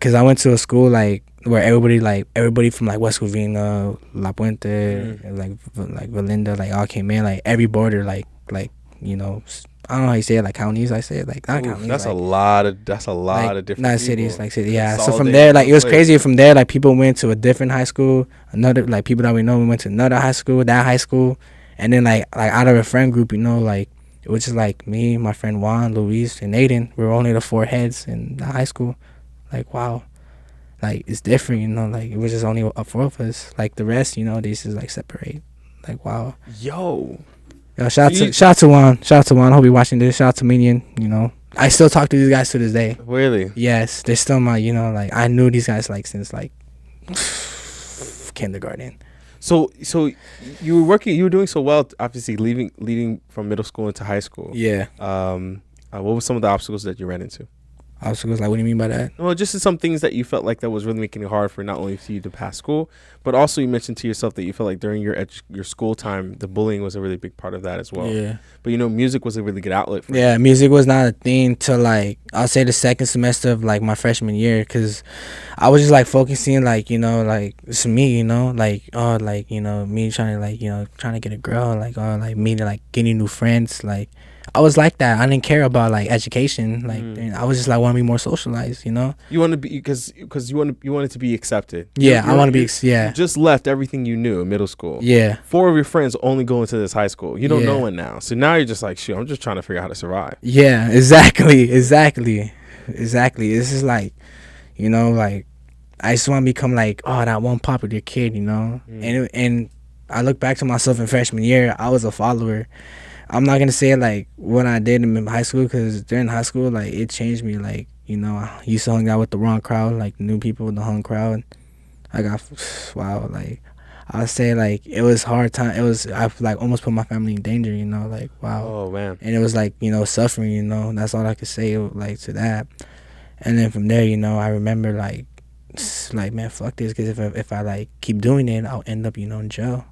Cause I went to a school like where everybody from like West Covina, La Puente, like Valinda, like all came in, like every border, like I don't know how you say it, like counties. I say it like not counties. That's like, a lot of different. Not cities, like cities. Yeah. So from there, like it was crazy. From there, like people went to a different high school. Another like people that we know, we went to another high school, and then like out of a friend group, like it was just like me, my friend Juan, Luis, and Aiden. We were only the 4 heads in the high school. Like wow, like it's different, like it was just only 4 of us. Like the rest, they just like separate. Like wow. Yo, shout out to Juan. Shout out to Juan. I hope you're watching this. Shout out to Minion. I still talk to these guys to this day. Really? Yes, they're still my. Like I knew these guys like since like kindergarten. So you were doing so well. Obviously, leading from middle school into high school. Yeah. What were some of the obstacles that you ran into? Obstacles, like what do you mean by that? Well, just some things that you felt like that was really making it hard for not only for you to pass school, but also you mentioned to yourself that you felt like during your school time, the bullying was a really big part of that as well. Yeah. But music was a really good outlet for you. Music was not a thing till like I'll say the second semester of like my freshman year, because I was just like focusing like like it's me like me trying to trying to get a girl, like like me like getting new friends, like I was like that. I didn't care about like education. Like I was just like want to be more socialized. You want to be because you wanted to be accepted. Yeah, I want to be. Yeah. You just left everything you knew in middle school. Yeah. 4 of your friends only go into this high school. You don't know it now. So now you're just like, shoot, I'm just trying to figure out how to survive. Yeah. Exactly. This is like, like I just want to become like that one popular kid. And I look back to myself in freshman year. I was a follower. I'm not gonna say like what I did in high school, because during high school like it changed me, like You know, I used to hang out with the wrong crowd, like new people, the hung crowd. I got wow, like I would say like it was hard time. It was I like almost put my family in danger. You know, like wow. Oh man. And it was like suffering. That's all I could say like to that. And then from there, I remember like man, fuck this, because if I like keep doing it, I'll end up in jail.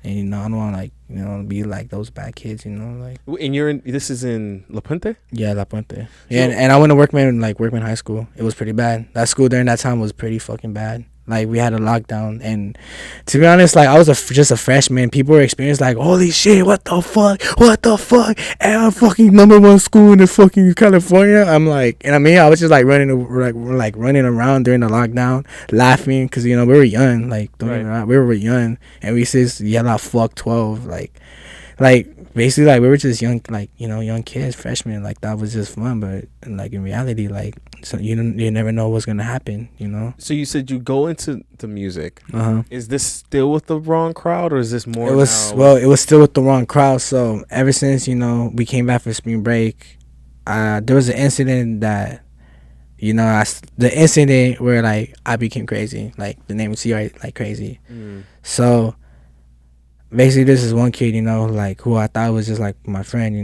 And I don't want to like be like those bad kids. Like. And this is in La Puente? Yeah, La Puente. Yeah, and I went to Workman High School. It was pretty bad. That school during that time was pretty fucking bad. Like, we had a lockdown, and to be honest, like, I was just a freshman. People were experienced like, holy shit, what the fuck, and I'm fucking #1 school in the fucking California. I'm like, and I was just like running around during the lockdown, laughing, because we were young, like, don't get me wrong, we were young, and we just yell out fuck 12, like basically, like, we were just young, like, young kids, freshmen, like, that was just fun, but like in reality, like, so you never know what's gonna happen, So you said you go into the music. Uh-huh. Is this still with the wrong crowd, or is this more? It was still with the wrong crowd. So ever since we came back from spring break, there was an incident that, the incident where like I became crazy, like the name CR, like crazy. So basically, this is one kid, like who I thought was just like my friend,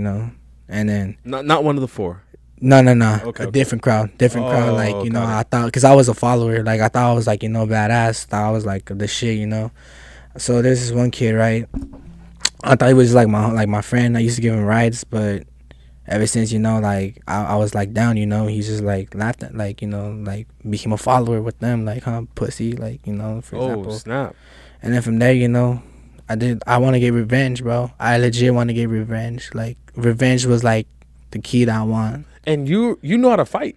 and then not one of the four. No. Okay, different crowd. Like, I thought, because I was a follower, like, I thought I was, like, badass. Thought I was, like, the shit, So there's this one kid, right? I thought he was, like, my friend. I used to give him rides, but ever since, like, I was, like, down, he's just, like, laughed at, like, like, became a follower with them, like, pussy, like, for example. Oh, snap. And then from there, I want to get revenge, bro. I legit want to get revenge. Like, revenge was, like, the key that I want. And you know how to fight,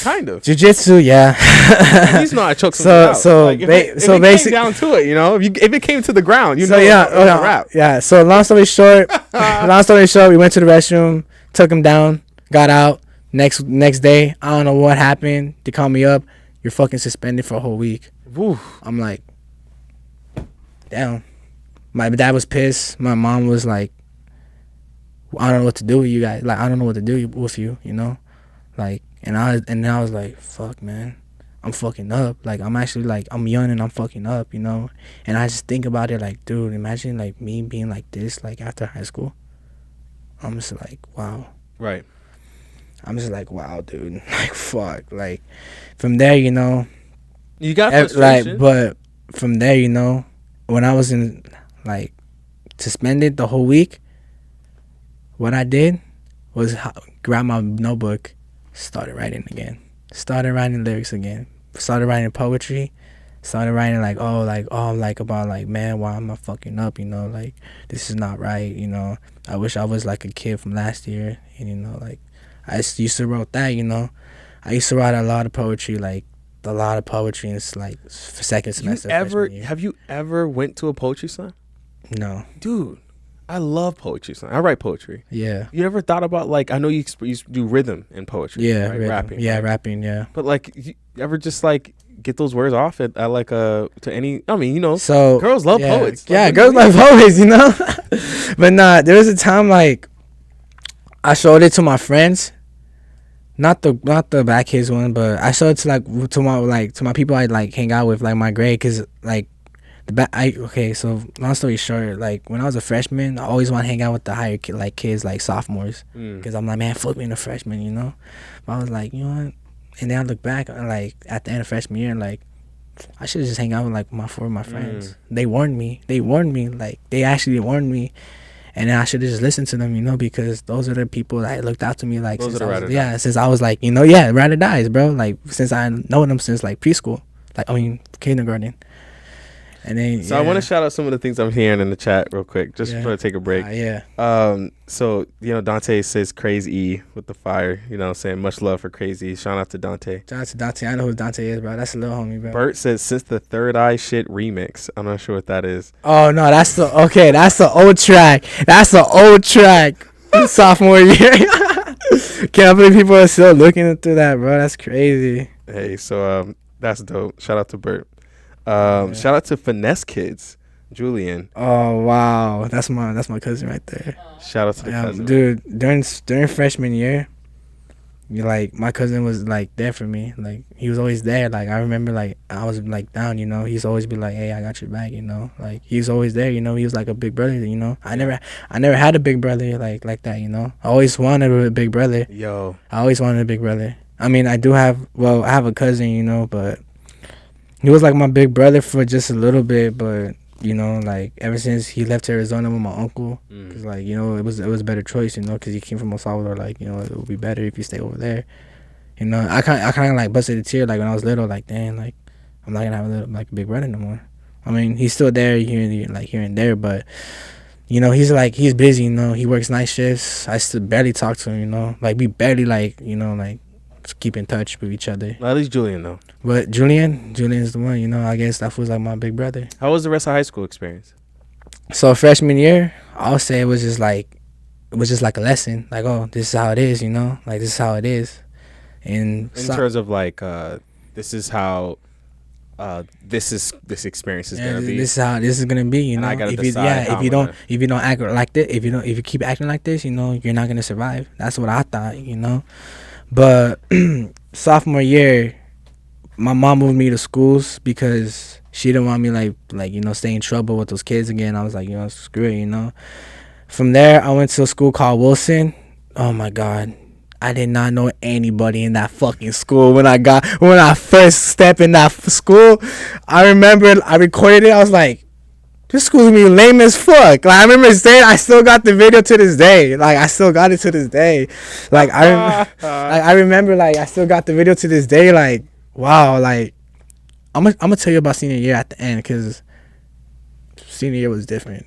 kind of. Jiu-jitsu, yeah. At least know how to choke something out. If it came down to it, if it came to the ground, wrap. Yeah. So long story short, we went to the restroom, took him down, got out. Next day, I don't know what happened. They called me up. You're fucking suspended for a whole week. Oof. I'm like, damn. My dad was pissed. My mom was like, I don't know what to do with you guys. Like, I don't know what to do with you, Like, and I was like, fuck, man. I'm fucking up. Like, I'm actually, like, I'm young and I'm fucking up, And I just think about it, like, dude, imagine, like, me being like this, like, after high school. I'm just like, wow. Right. I'm just like, wow, dude. Like, fuck. Like, from there, You got frustration. Like, but from there, when I was in, like, suspended the whole week, what I did was grab my notebook, started writing again, started writing lyrics again, started writing poetry, started writing like about like, man, why am I fucking up, like, this is not right, I wish I was like a kid from last year, and like, I used to write that, I used to write a lot of poetry, like a lot of poetry, and it's like second semester. Have you ever went to a poetry slam? No, dude. I love poetry. I write poetry. Yeah. You ever thought about, like, I know you do rhythm in poetry. Yeah, right? Rapping. Yeah, right? rapping. Yeah. But like, you ever just like get those words off at like to any? I mean, So girls love poets. Like, girls love poets. But nah, there was a time like I showed it to my friends, not the bad kids one, but I showed it to my people I like hang out with, like my grade, cause like. So long story short, like when I was a freshman, I always want to hang out with the higher kids, like sophomores, because I'm like, man, fuck being a freshman, But I was like, you know what? And then I look back, like at the end of freshman year, like I should just hang out with like my friends. They warned me, like they actually warned me, and then I should have just listened to them, because those are the people that looked out to me, like since I was like, ride or dies, bro. Like since I know them since like preschool, kindergarten. And then, so I want to shout out some of the things I'm hearing in the chat real quick, just before I take a break. So Dante says Craz-E with the fire, saying much love for Craz-E. Shout out to Dante. Shout out to Dante. I know who Dante is, bro. That's a little homie, bro. Bert says since the Third Eye shit remix. I'm not sure what that is. Oh no, that's the old track. That's the old track. Sophomore year. Can't believe people are still looking through that, bro. That's crazy. Hey, so that's dope. Shout out to Bert. Shout out to Finesse Kids, Julian. Oh wow, that's my cousin right there. Shout out to the cousin, dude. During freshman year, Like my cousin was like there for me. Like he was always there. Like I remember, like I was like down, you know. He's always be like, "Hey, I got your back," you know. Like he's always there, you know. He was like a big brother, you know. I never had a big brother like that, you know. I always wanted a big brother. Yo. I always wanted a big brother. I mean, I have a cousin, you know, but he was like my big brother for just a little bit, but you know, like ever since he left Arizona with my uncle, cause like, you know, it was a better choice, you know, cause he came from El Salvador. Like, you know, it would be better if you stay over there. You know, I kind of like busted a tear like when I was little, like damn, like I'm not gonna have a big brother no more. I mean, he's still there here and there, but you know, he's busy. You know, he works night shifts. I still barely talk to him. You know, like we barely like, you know, like keep in touch with each other. At least Julian though. But Julian's the one. You know, I guess that was like my big brother. How was the rest of high school experience? So freshman year, I'll say it was just like a lesson. Like, oh, this is how it is. You know, like this is how it is. And in terms of like, this is how. This experience is gonna be. This is how this is gonna be. You know, if you don't act like this, if you keep acting like this, you know, you're not gonna survive. That's what I thought. You know. But sophomore year, my mom moved me to schools because she didn't want me like you know, stay in trouble with those kids again. I was like, you know, screw it, you know. From there, I went to a school called Wilson. Oh my God, I did not know anybody in that fucking school when I first stepped in that school. I remember I recorded it. I was like, this school's gonna be lame as fuck. Like I remember saying, I still got the video to this day. Like I still got it to this day. Like I remember like I still got the video to this day. Like wow. Like I'm gonna tell you about senior year at the end, because senior year was different.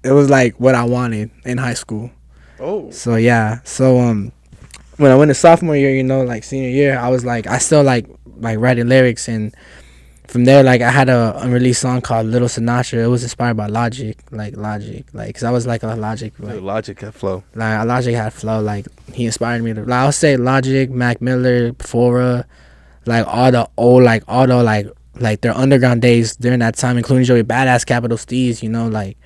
It was like what I wanted in high school. Oh. So yeah. So when I went to sophomore year, you know, like senior year, I was like I still like writing lyrics, and from there, like, I had a unreleased song called Little Sinatra. It was inspired by Logic, because I was, like, a Logic. Like, Logic had flow. Like, Logic had flow. Like, he inspired me to, like, I'll say Logic, Mac Miller, Fora, like, all their underground days during that time, including Joey Badass, Capital Steez, you know, like,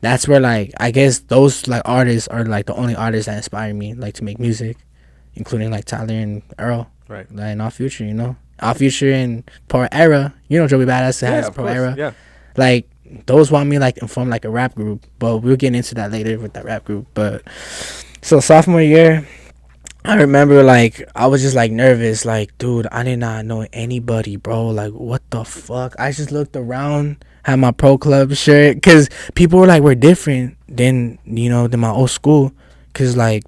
that's where, like, I guess those, like, artists are, like, the only artists that inspire me, like, to make music, including, like, Tyler and Earl. Right. Like, and Our Future, you know. Our Future and Power Era, you know, Joey Badass has Power Era. Yeah. Like, those want me, like, to form, like, a rap group. But we'll get into that later with that rap group. But, so, sophomore year, I remember, like, I was just, like, nervous. Like, dude, I did not know anybody, bro. Like, what the fuck? I just looked around, had my pro club shirt. Because people were, like, we're different than, you know, than my old school. Because, like,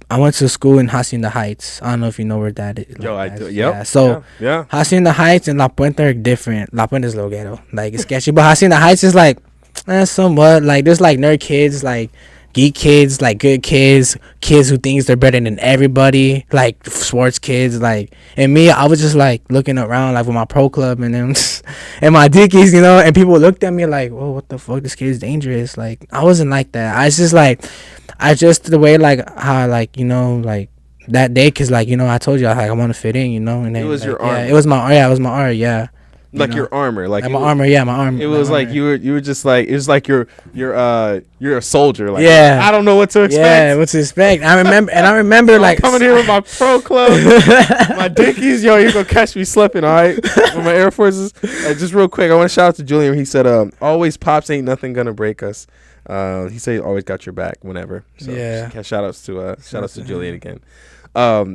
I went to school in Hacienda Heights. I don't know if you know where that is. Yo, like, I do. Yep. Yeah. So, Hacienda Heights and La Puente are different. La Puente is little ghetto. Like, it's sketchy. But Hacienda Heights is, like, somewhat. Like, there's, like, nerd kids, like, geek kids, like, good kids who thinks they're better than everybody, like, sports kids, like, and me, I was just, like, looking around, like, with my pro club and them, and my dickies, you know, and people looked at me like, whoa, what the fuck, this kid is dangerous. Like, I wasn't like that. I was just, like, the way, like, how, like, you know, like, that day, because, like, you know, I told you, like, I want to fit in, you know, and then, it was like, your armor. Yeah, it was my art, yeah. Like, your armor, like my armor, yeah, my armor. It was like you were just like, it was like you're a soldier, like, yeah. I don't know what to expect. Yeah, what to expect. I remember like coming here with my pro club, my dickies. Yo, you're gonna catch me slipping, all right? With my Air Forces. Just real quick, I want to shout out to Julian. He said, "Always pops, ain't nothing gonna break us." He said he always got your back whenever. So yeah. Shout outs to Julian again.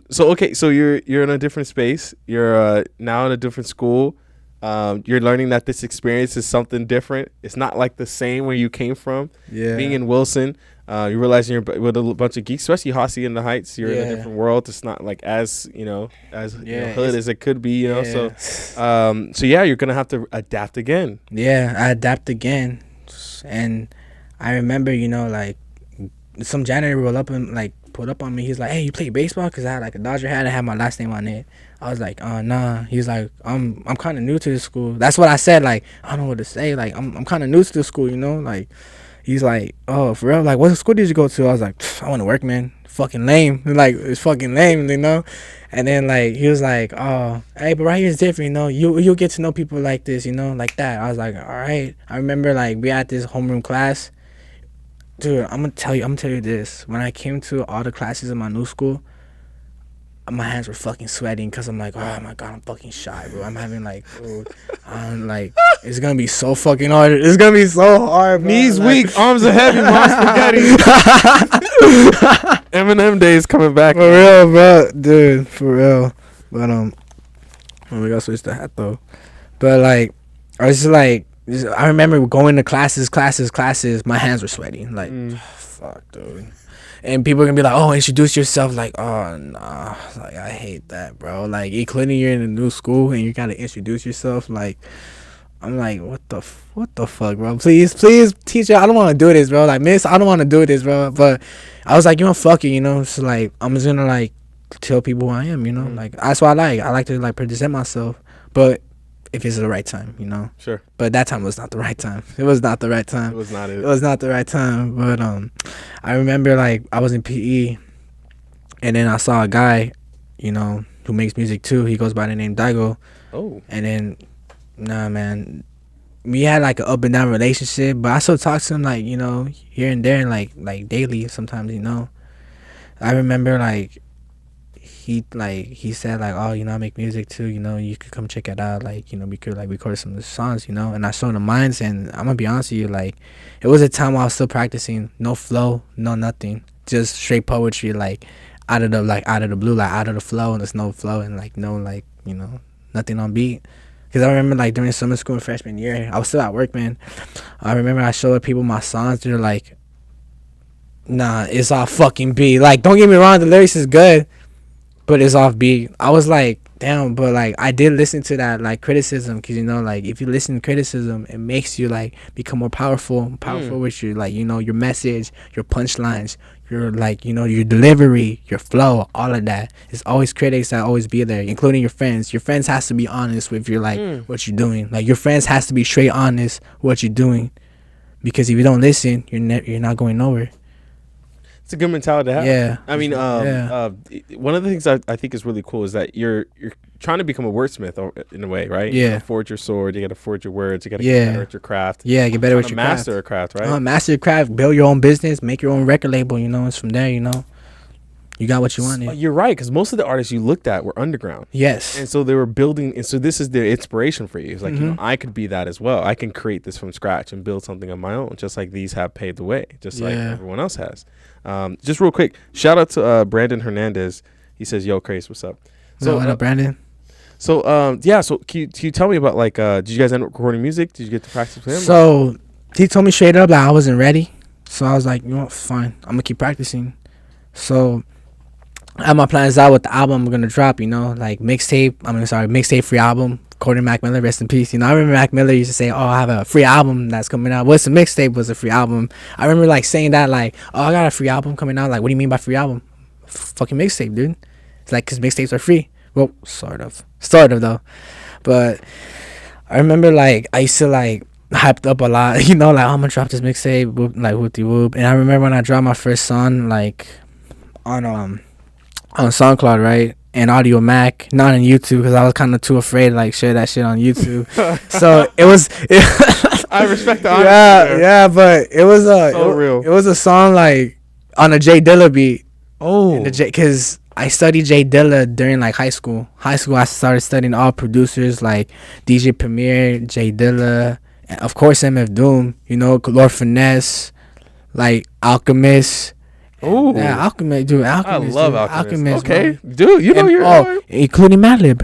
So you're in a different space. You're now in a different school. You're learning that this experience is something different. It's not like the same where you came from. Yeah. Being in Wilson, you're realizing you're with a bunch of geeks, especially Hacienda Heights. You're in a different world. It's not like as you know hood as it could be. You know, so you're gonna have to adapt again. Yeah, I adapt again, and I remember, you know, like some janitor pulled up on me. He's like, "Hey, you play baseball?" Because I had like a Dodger hat and had my last name on it. I was like, nah. He's like, I'm kind of new to this school. That's what I said. Like, I don't know what to say. Like, I'm kind of new to the school, you know. Like, he's like, oh, for real? Like, what school did you go to? I was like, I want to work, man. Fucking lame. Like, it's fucking lame, you know. And then like he was like, oh, hey, but right here is different, you know. You'll get to know people like this, you know, like that. I was like, all right. I remember like we had this homeroom class. Dude, I'm gonna tell you this. When I came to all the classes in my new school, my hands were fucking sweating because I'm like, oh my god, I'm fucking shy, bro. I'm having like, bro, I'm like, it's gonna be so fucking hard. It's gonna be so hard, bro. Knees like, weak, arms are heavy, mom's spaghetti. Eminem days coming back. For real, bro, dude, for real. But oh, we gotta switch the hat though. But like, I was just like, I remember going to classes. My hands were sweating. Like, fuck, dude. And people are gonna be like, oh, introduce yourself. Like, oh, nah. Like, I hate that, bro. Like, including you're in a new school and you gotta introduce yourself. Like, I'm like, what the fuck, bro? Please, teacher, I don't want to do this, bro. Like, miss, I don't want to do this, bro. But I was like, you know, fuck it, you know. So, like, I'm just gonna, like, tell people who I am, you know. Like, that's what I like. I like to, like, present myself. But if it's the right time, you know. Sure. But that time was not the right time. It was not the right time. It was not it. It was not the right time. But I remember, like, I was in PE, and then I saw a guy, you know, who makes music too. He goes by the name Daigo. Oh. And then, nah, man, we had like an up and down relationship, but I still talk to him, like, you know, here and there, and like daily sometimes, you know. I remember, like, he said, like, oh, you know, I make music too, you know, you could come check it out, like, you know, we could, like, record some of the songs, you know. And I showed him mine, and I'm gonna be honest with you, like, it was a time while I was still practicing. No flow, no nothing, just straight poetry, like, out of the blue, like, out of the flow, and there's no flow, and, like, no, like, you know, nothing on beat. Because I remember, like, during summer school in freshman year, I was still at work, man. I remember I showed people my songs. They're like, nah, it's off fucking beat. Like, don't get me wrong, the lyrics is good, but it's off beat. I was like, damn, but, like, I did listen to that, like, criticism. Because, you know, like, if you listen to criticism, it makes you, like, become more powerful with your, like, you know, your message, your punchlines, your, like, you know, your delivery, your flow, all of that. It's always critics that always be there, including your friends. Your friends has to be honest with your, like, what you're doing. Like, your friends has to be straight honest with what you're doing, because if you don't listen, you're not going nowhere. It's a good mentality to have. Yeah. I mean, one of the things I think is really cool is that you're trying to become a wordsmith in a way, right? Yeah. You gotta forge your sword. You gotta forge your words. You gotta get better at your craft. Yeah, get better at your craft. Master a craft, right? Master your craft. Build your own business. Make your own record label. You know, it's from there. You know, you got what you wanted. You're right, because most of the artists you looked at were underground. Yes. And so they were building, and so this is the inspiration for you. It's like, you know, I could be that as well. I can create this from scratch and build something of my own, just like these have paved the way, just like everyone else has. Just real quick, shout out to Brandon Hernandez. He says, "Yo, Craz, what's up?" So what up, Brandon? So so can you tell me about, like, did you guys end up recording music? Did you get to practice with him? So he told me straight up that I wasn't ready. So I was like, you know what, fine, I'm gonna keep practicing. So I have my plans out with the album I'm gonna drop, you know, like mixtape free album. According to Mac Miller, rest in peace. You know, I remember Mac Miller used to say, oh, I have a free album that's coming out. What's a mixtape was a free album. I remember, like, saying that, like, oh, I got a free album coming out. Like, what do you mean by free album? Fucking mixtape, dude. It's like, because mixtapes are free. Well, sort of though. But I remember, like, I used to, like, hyped up a lot, you know, like, oh, I'm gonna drop this mixtape, like, whoop-de-whoop. And I remember when I dropped my first song, like, on SoundCloud, right? And Audio Mac, not on YouTube, because I was kind of too afraid to, like, share that shit on YouTube. So it was. I respect the honesty. Yeah, but it was real. It was a song, like, on a J Dilla beat. Oh. Because I studied J Dilla during, like, high school. I started studying all producers, like DJ Premier, J Dilla, and of course MF Doom. You know, Lord Finesse, like Alchemist. Oh, yeah, Alchemist, dude. Alchemist, I love Alchemist. Okay, bro. dude, you know you're including Madlib.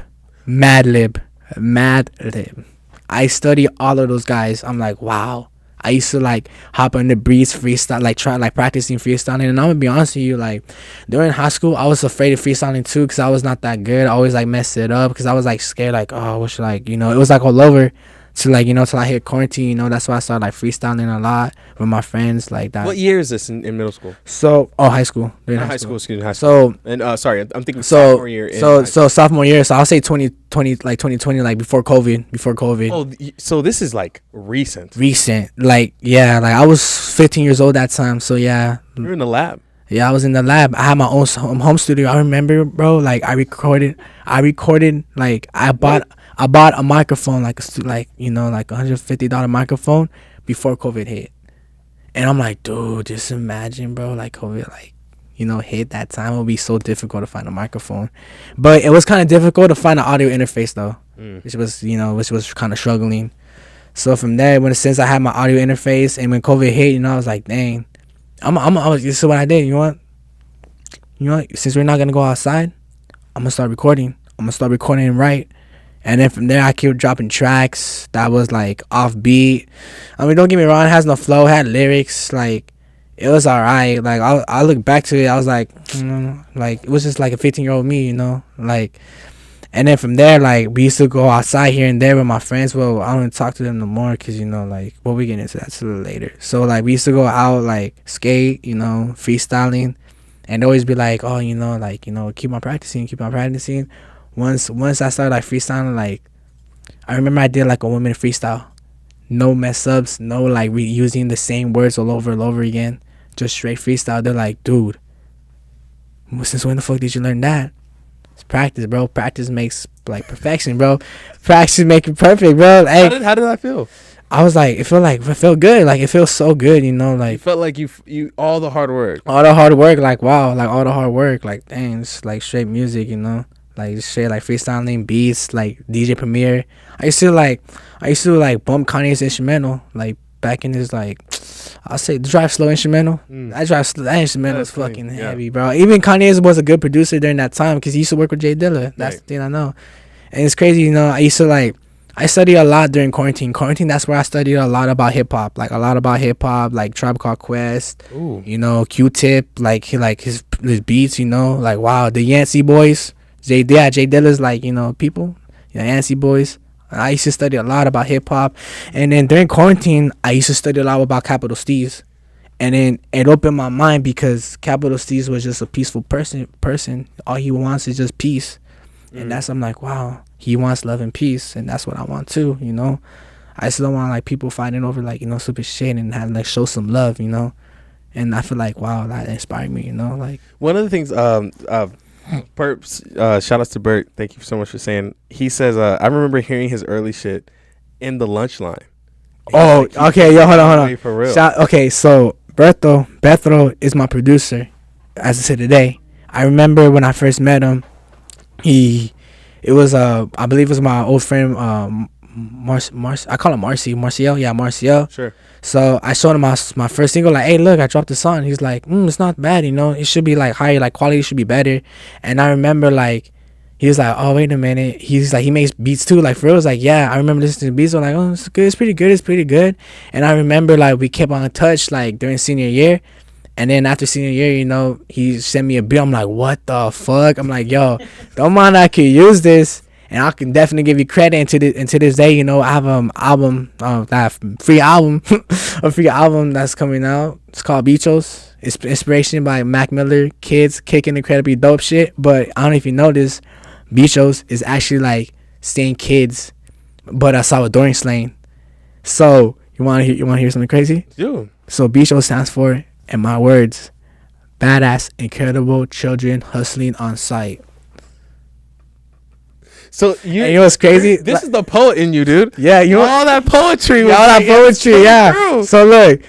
I study all of those guys. I'm like, wow. I used to, like, hop on the breeze freestyle, like, try, like, practicing freestyling. And I'm gonna be honest with you, like, during high school, I was afraid of freestyling too, because I was not that good. I always, like, messed it up because I was, like, scared, like, oh, what should, like, you know, it was, like, all over. To, like, you know, till I hit quarantine, you know, that's why I started, like, freestyling a lot with my friends, like that. What year is this in middle school? So, high school. High school. So, and sorry, I'm thinking sophomore year. So sophomore year. So I'll say 2020, like before COVID. Oh, so this is, like, recent. Like, yeah, like I was 15 years old that time. So yeah. You were in the lab. Yeah, I was in the lab. I had my own home studio. I remember, bro. Like I recorded. Like I bought a microphone, like you know, like $150 microphone before COVID hit. And I'm like, dude, just imagine, bro, like COVID, like, hit that time, it would be so difficult to find a microphone. But it was kind of difficult to find an audio interface though, which was kind of struggling. So from there, since I had my audio interface, and when COVID hit, I was like, dang, this is what I did. Since we're not gonna go outside, I'm gonna start recording. And write. And then from there, I kept dropping tracks that was like offbeat. I mean, don't get me wrong, it has no flow, it had lyrics, like it was alright. Like I look back to it, I was like, like it was just like a 15-year-old me, like. And then from there, like, we used to go outside here and there with my friends. Well, I don't talk to them no more because, like, we get into that a little later. So, like, we used to go out, like, skate, freestyling. And always be like, oh, keep on practicing. Once I started, like, freestyling, like, I remember I did, like, a 1-minute freestyle. No mess-ups, no, like, reusing the same words all over again. Just straight freestyle. They're like, dude, since when the fuck did you learn that? It's practice, bro. Practice makes like perfection, bro. Practice make it perfect, bro. Hey, how did that feel? I was like, it felt good. Like it feels so good, like you felt like you all the hard work, like wow, like all the hard work, like dang, it's like straight music, like straight like freestyling beats, like DJ Premier. I used to like bump Kanye's instrumental, like back in his like. I'll say the Drive Slow instrumental. That instrumental was fucking heavy, bro. Even Kanye was a good producer during that time because he used to work with Jay Dilla. That's the thing I know. And it's crazy, I studied a lot during quarantine. That's where I studied a lot about hip hop, like Tribe Called Quest. Ooh. Q-Tip, like his beats, like wow, the Yancey boys. Jay Dilla's like people, Yancey boys. I used to study a lot about hip hop, and then during quarantine, I used to study a lot about Capital Steez, and then it opened my mind because Capital Steez was just a peaceful person. All he wants is just peace, and I'm like, wow, he wants love and peace, and that's what I want too. I still don't want like people fighting over like stupid shit and have like show some love, and I feel like wow, that inspired me, like one of the things Perps, shout outs to Bert. Thank you so much for saying. He says, I remember hearing his early shit in the lunch line. Oh, like, okay, yo, hold on. For real. Okay, so Bethro is my producer, as I said today. I remember when I first met him, I believe it was my old friend, I call him Marciel. Yeah, Marciel. Sure. So I showed him my first single, like, hey, look, I dropped the song. He's like, it's not bad, it should be like higher, like quality should be better. And I remember like, he was like, oh, wait a minute. He's like, he makes beats too. Like, for real, I was like, yeah, I remember listening to beats. I'm like, oh, it's good. It's pretty good. And I remember like, we kept on in touch like during senior year. And then after senior year, he sent me a beat. I'm like, what the fuck? I'm like, yo, don't mind I could use this. And I can definitely give you credit. And to this day, I have an album, that free album, a free album that's coming out. It's called Bichos. It's inspiration by Mac Miller, kids kicking incredibly dope shit. But I don't know if you notice, Bichos is actually like saying kids, but a Salvadoran slang. So you want to hear something crazy? Yeah. So Bichos stands for, in my words, badass, incredible children hustling on site. So what's crazy? This is the poet in you, dude. Yeah, all that poetry. Yeah. True. So look,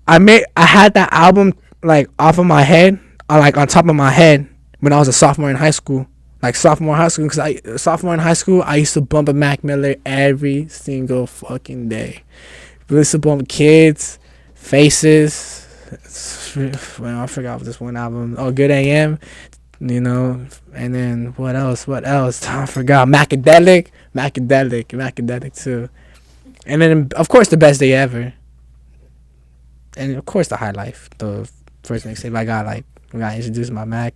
I had that album like off of my head, like on top of my head when I was a sophomore in high school. Like sophomore in high school, I used to bump a Mac Miller every single fucking day. We used to bump Kids, Faces. Well, I forgot this one album. Oh, Good AM. And then what else? I forgot. Macadelic too. And then, of course, The Best Day Ever. And, of course, The High Life. The first mixtape I got introduced to my Mac.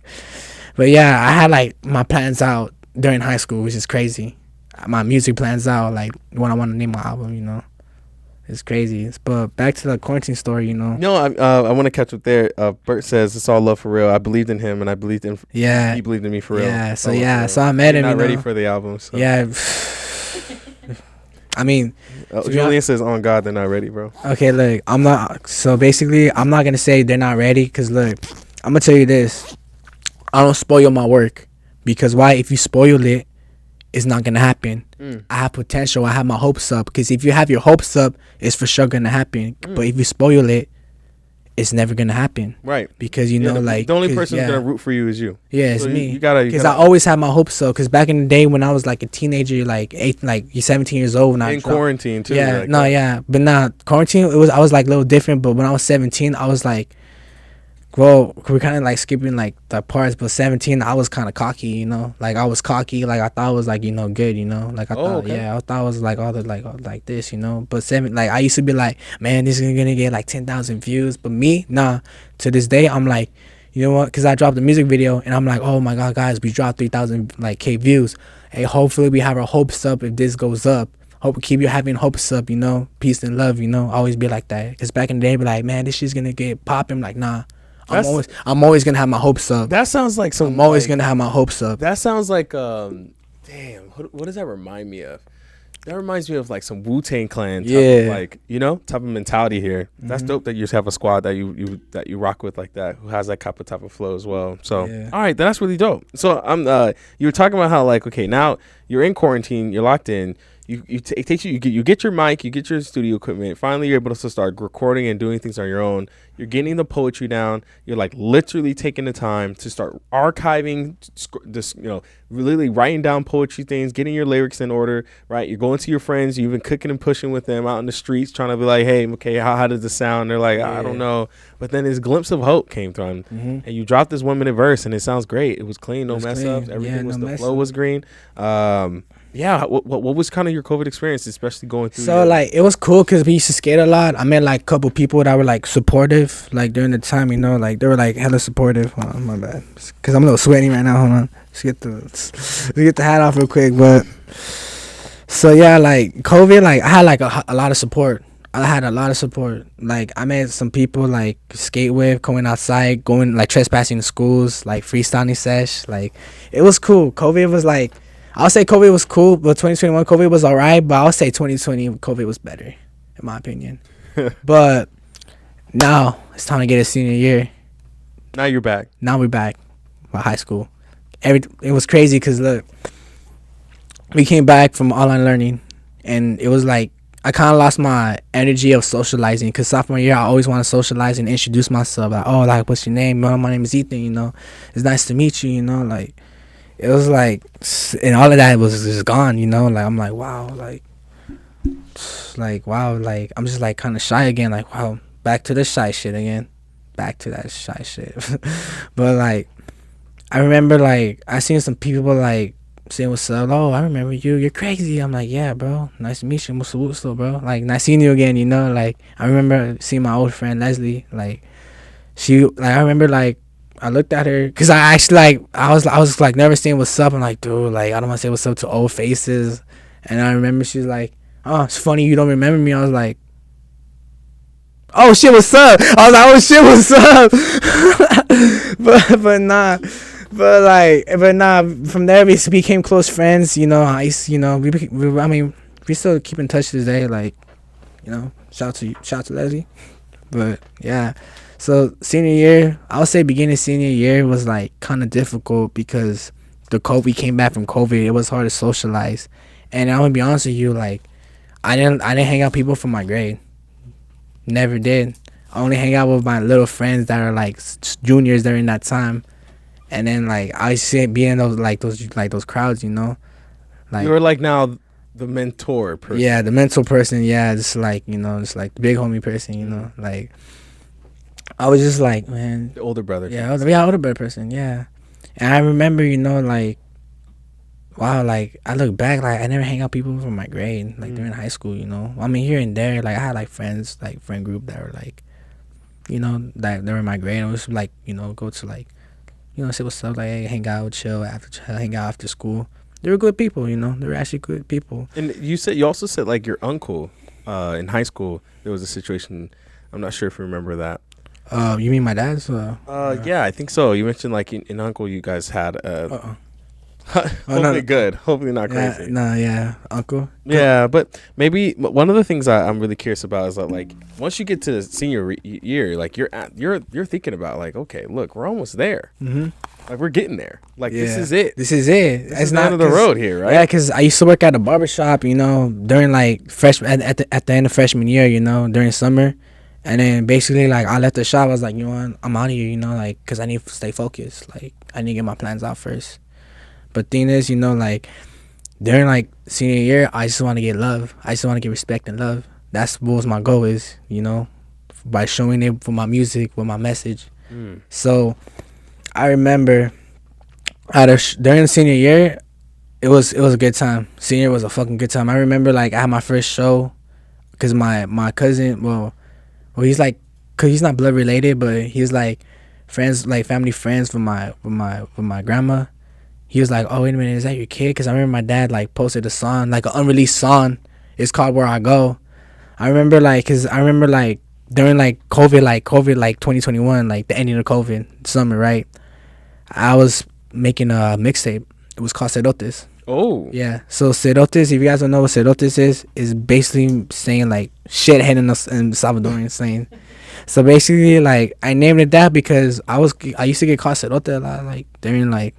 But, yeah, I had, like, my plans out during high school, which is crazy. My music plans out, like, when I want to name my album, It's crazy. But back to the quarantine story, No, I want to catch up there. Bert says it's all love for real. I believed in him, and I believed in. Yeah. He believed in me for real. Yeah. So I met him. Not ready for the album. So. Yeah. I mean, Julian says, "On God, they're not ready, bro." Okay, look, I'm not. So basically, I'm not gonna say they're not ready, cause look, I'm gonna tell you this. I don't spoil my work, because why? If you spoil it, it's not gonna happen. I have potential. I have my hopes up. Because if you have your hopes up, it's for sure gonna happen. But if you spoil it, it's never gonna happen. Right. Because you know, like the only person yeah, who's gonna root for you is you. yeah, it's So me. You gotta. Because I always had my hopes up. Because back in the day when I was like a teenager, like 17 years old, when I in quarantine too. yeah, like, no, yeah, but nah, quarantine. I was like a little different. But when I was 17, I was like, well, we're kind of like skipping like the parts. But 17, I was kind of cocky, you know. Like I was cocky. Like I thought I was like, you know, good, you know. Like I thought, okay. yeah, I thought I was like all the like this, you know. But like I used to be like, man, this is gonna get like 10,000 views. But me, nah. To this day, I'm like, you know what? Because I dropped a music video and I'm like, oh my god, guys, we dropped 3,000 like K views. Hey, hopefully we have our hopes up if this goes up. Hope keep you having hopes up, you know. Peace and love, you know. Always be like that. Because back in the day, be like, man, this shit's gonna get popping. Like, nah. I'm always gonna have my hopes up. That sounds like some. I'm always gonna have my hopes up. That sounds like damn. What does that remind me of? That reminds me of like some Wu-Tang Clan type of, like, you know, type of mentality here. That's dope that you just have a squad that you rock with like that, who has that type of flow as well. So all right, that's really dope. So you were talking about how like, okay, now you're in quarantine, you're locked in. It takes you get your mic, you get your studio equipment. Finally, you're able to start recording and doing things on your own. You're getting the poetry down. You're like literally taking the time to start archiving this, you know, really writing down poetry things, getting your lyrics in order, right? You're going to your friends. You've been cooking and pushing with them out in the streets, trying to be like, hey, okay, how does this sound? They're like, I don't know. But then this glimpse of hope came through, and you dropped this 1 minute verse, and it sounds great. It was clean, no mess ups. Everything was the flow was green. Yeah, what was kind of your COVID experience, especially going through? So like it was cool because we used to skate a lot. I met like a couple people that were like supportive, like during the time, you know, like they were like hella supportive. Hold on, my bad, because I'm a little sweaty right now. Hold on, let's get the hat off real quick. But so yeah, like COVID, like I had like a lot of support. I had a lot of support. Like I met some people like skate with, going outside, going like trespassing to schools, like freestyling sesh. Like it was cool. COVID was like. I'll say COVID was cool, but 2021 COVID was alright. But I'll say 2020 COVID was better, in my opinion. But now it's time to get a senior year. Now you're back. Now we're back, for high school. It was crazy because look, we came back from online learning, and it was like I kind of lost my energy of socializing. Because sophomore year, I always want to socialize and introduce myself. Like, oh, like what's your name? Oh, my name is Ethan. You know, it's nice to meet you. You know, like. It was like, and all of that was just gone, you know. Like I'm like, wow, like wow, like I'm just like kind of shy again. Like wow, back to the shy shit again, back to that shy shit. But like, I remember like I seen some people like saying what's up. Oh, I remember you. You're crazy. I'm like, yeah, bro. Nice to meet you. What's up, bro? Like nice seeing you again. You know, like I remember seeing my old friend Leslie. Like I remember like. I looked at her because I actually like I was like never saying what's up. I'm like, dude, like I don't want to say what's up to old faces. And I remember she was like, oh, it's funny you don't remember me. I was like, oh shit, what's up? I was like, oh shit, what's up? but nah. From there we became close friends. You know, we still keep in touch to this day. Like, you know, shout out to Leslie. But yeah. So senior year, I would say beginning senior year was like kind of difficult because we came back from COVID. It was hard to socialize, and I'm gonna be honest with you, like I didn't hang out with people from my grade. Never did. I only hang out with my little friends that are like juniors during that time, and then like I see be in those crowds, you know. Like you were like now the mentor person. Yeah, the mentor person. Yeah, just like you know, just like the big homie person, you know, like. I was just like, man. The older brother. Yeah, older brother person, yeah. And I remember, you know, like, wow, like, I look back, like, I never hang out with people from my grade, like, during high school, you know. I mean, here and there, like, I had, like, friends, like, friend group that were, like, you know, that they were in my grade. I was, like, you know, go to, like, you know, say what's up, like, hey, hang out, chill, hang out after school. They were good people, you know. They were actually good people. And you also said, like, your uncle in high school, there was a situation, I'm not sure if you remember that. You mean my dad's? Yeah, I think so. You mentioned like in uncle, you guys had hopefully good, hopefully not crazy. Yeah, uncle. Yeah, but maybe one of the things I'm really curious about is that like once you get to the senior year, like you're thinking about like, okay, look, we're almost there. Mm-hmm. Like we're getting there. Like this is it. This is it. It's not the end of the road here, right? Yeah, because I used to work at a barbershop, you know, during like freshman at the end of freshman year, you know, during summer. And then basically, like, I left the shop. I was like, you know what? I'm out of here, you know, like, because I need to stay focused. Like, I need to get my plans out first. But thing is, you know, like, during, like, senior year, I just want to get love. I just want to get respect and love. That's what was my goal is, you know, by showing it for my music, with my message. So, I remember during the senior year, it was a good time. Senior was a fucking good time. I remember, like, I had my first show because my cousin, well, he's like, cause he's not blood related, but he's like friends, like family friends with my grandma. He was like, oh wait a minute, is that your kid? Cause I remember my dad like posted a song, like an unreleased song. It's called Where I Go. I remember like, cause I remember like during like COVID like 2021, like the ending of COVID summer, right? I was making a mixtape. It was called Cerotes. Oh. Yeah. So Cerotes, if you guys don't know what Cerotes is basically saying like shithead in Salvadorian saying. So basically, like, I named it that because I used to get called Cerote a lot, like during like,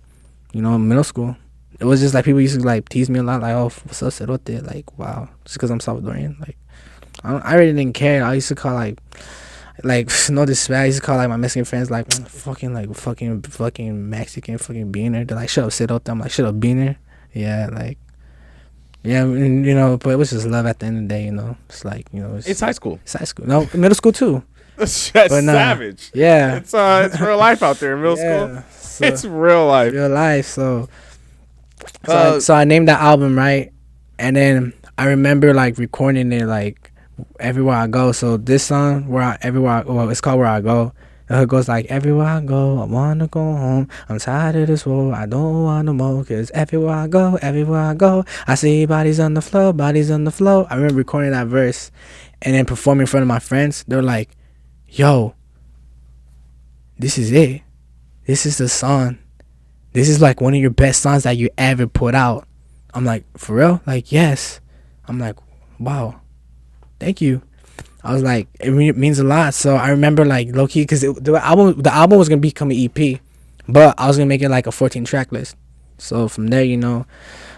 you know, middle school. It was just like people used to like tease me a lot, like, oh, what's up, Cerote? Like, wow, just because I'm Salvadorian. Like, I really didn't care. I used to call like no disrespect. I used to call like my Mexican friends like fucking Mexican fucking beaner. They're like, shut up, Cerote. I'm like, shut up, beaner. Yeah, like, yeah, you know, but it was just love at the end of the day, you know. It's like, you know, It's high school. It's high school. No, middle school too. That's But savage. Yeah. It's real life out there in middle school. So, It's real life. real life. So I named that album, right? And then I remember like recording it like everywhere I go. So this song it's called Where I Go. The hook goes like, everywhere I go, I wanna go home. I'm tired of this world, I don't want no more. Cause everywhere I go, I see bodies on the floor, bodies on the floor. I remember recording that verse and then performing in front of my friends. They're like, yo, this is it. This is the song. This is like one of your best songs that you ever put out. I'm like, for real? Like, yes. I'm like, wow, thank you. I was like, it means a lot. So I remember like low key, because the album was gonna become an EP, but I was gonna make it like a 14-track list. So from there, you know,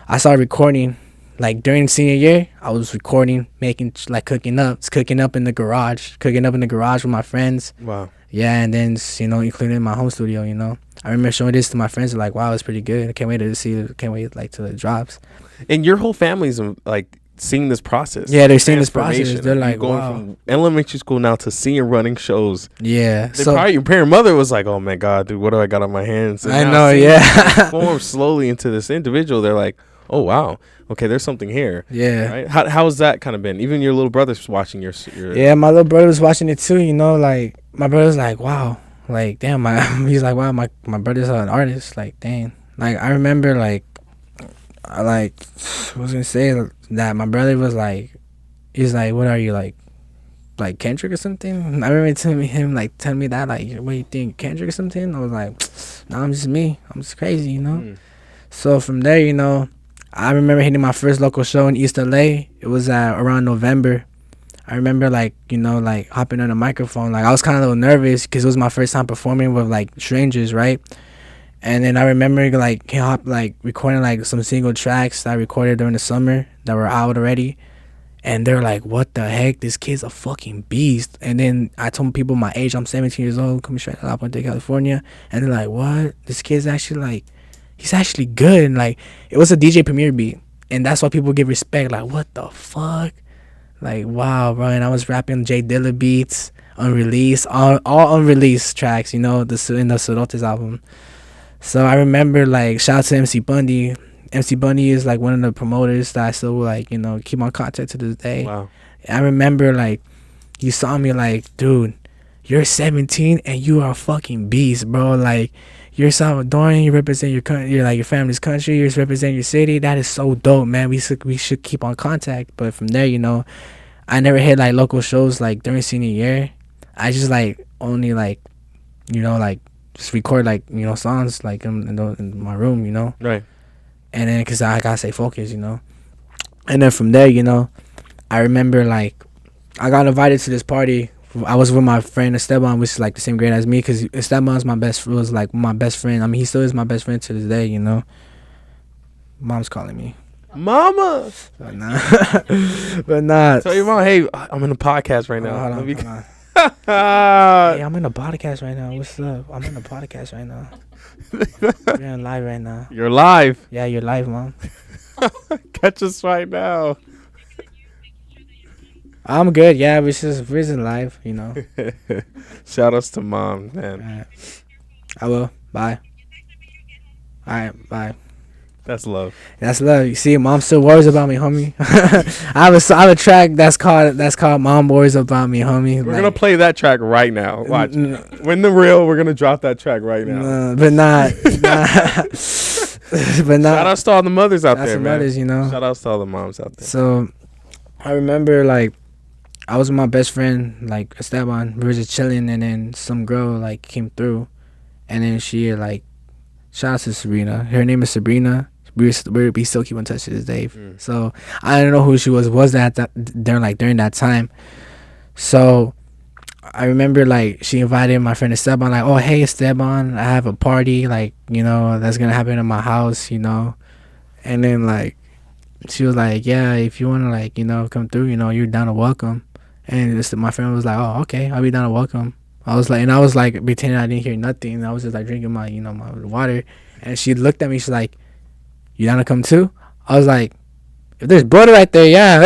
I started recording. Like during senior year, I was recording, making like cooking up in the garage with my friends. Wow. Yeah, and then, you know, including in my home studio, you know. I remember showing this to my friends. They're like, wow, it's pretty good. I can't wait to see it. Can't wait like till it drops. And your whole family's like seeing this process. Yeah, they're seeing this process. They're like, going wow. from elementary school now to senior running shows. Yeah. So probably your parent mother was like, oh my God, dude, what do I got on my hands? And I know, yeah. Form slowly into this individual. They're like, oh wow, okay, there's something here. Yeah. Right. How's that kind of been? Even your little brother's watching your. Yeah, my little brother was watching it too. You know, like my brother's like, wow, like damn, he's like, wow, my brother's an artist. Like, dang. Like I remember, like, I was gonna say that my brother was like, he's like, what are you like Kendrick or something? I remember telling me that, like, what do you think, Kendrick or something? I was like, nah, I'm just me. I'm just crazy, you know. So from there, you know, I remember hitting my first local show in East LA. It was around November. I remember, like, you know, like hopping on a microphone. Like I was kind of a little nervous because it was my first time performing with like strangers, right? And then I remember like recording like some single tracks that I recorded during the summer that were out already. And they're like, what the heck? This kid's a fucking beast. And then I told people my age. I'm 17 years old, coming straight out of California. And they're like, what? This kid's actually like, he's actually good. And like, it was a DJ Premier beat. And that's why people give respect. Like, what the fuck? Like, wow, bro. And I was rapping J Dilla beats, unreleased, all unreleased tracks, you know, in the Cerotes album. So I remember, like, shout out to MC Bundy. MC Bundy is like one of the promoters that I still, like, you know, keep on contact to this day. Wow. I remember, like, you saw me like, dude, you're 17 and you are a fucking beast, bro. Like, you're Salvadorian, you represent your country, you're like your family's country, you represent your city. That is so dope, man. We should keep on contact. But from there, you know, I never hit like local shows like during senior year. I just like only like, you know, like just record like, you know, songs like in my room, you know. Right. And then because I gotta stay focused, you know. And then from there, you know, I remember like I got invited to this party. I was with my friend Esteban, which is like the same grade as me, because Esteban's was like my best friend. I mean, he still is my best friend to this day, you know. Mom's calling me. Mama! But nah. Tell your mom, hey, I'm in a podcast right now. Hold on. Hey, I'm in a podcast right now. What's up? I'm in a podcast right now. We're on live right now. You're live. Yeah, you're live, Mom. Catch us right now. I'm good. Yeah, we're just live, you know. Shout outs to Mom, man. All right. I will. Bye. All right. Bye. That's love. That's love. You see, Mom still worries about me, homie. I have a track that's called "Mom Worries About Me, Homie." We're gonna play that track right now. Watch. When the real, we're gonna drop that track right now. But not. But not. Shout outs to all the mothers out That's there, the man. mothers, you know. Shout outs to all the moms out there. So, I remember like I was with my best friend, like Esteban. We were just chilling, and then some girl like came through, and then she like, shout out to Sabrina. Her name is Sabrina. We still keep in touch to this day. So I don't know who she was that during that time. So I remember like she invited my friend Esteban, like, oh hey Esteban, I have a party, like, you know, that's gonna happen in my house, you know. And then like she was like, yeah, if you wanna like, you know, come through, you know, you're down to welcome. And my friend was like, oh okay, I'll be down to welcome. I was like pretending I didn't hear nothing. I was just like drinking my, you know, my water. And she looked at me, she's like, you down to come too? I was like, if there's brother right there, yeah.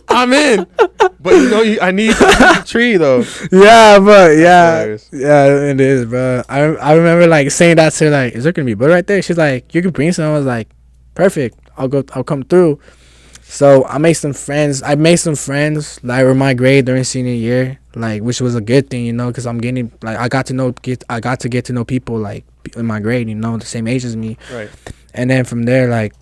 I'm in. But you know, I need the tree though. Yeah, but yeah, it is, bro. I remember like saying that to her, like, is there gonna be brother right there? She's like, you can bring some. I was like, perfect. I'll come through. So I made some friends. That were my grade during senior year, like, which was a good thing, you know, because I'm getting like I got to get to know people like in my grade, you know, the same age as me. Right. And then from there, like,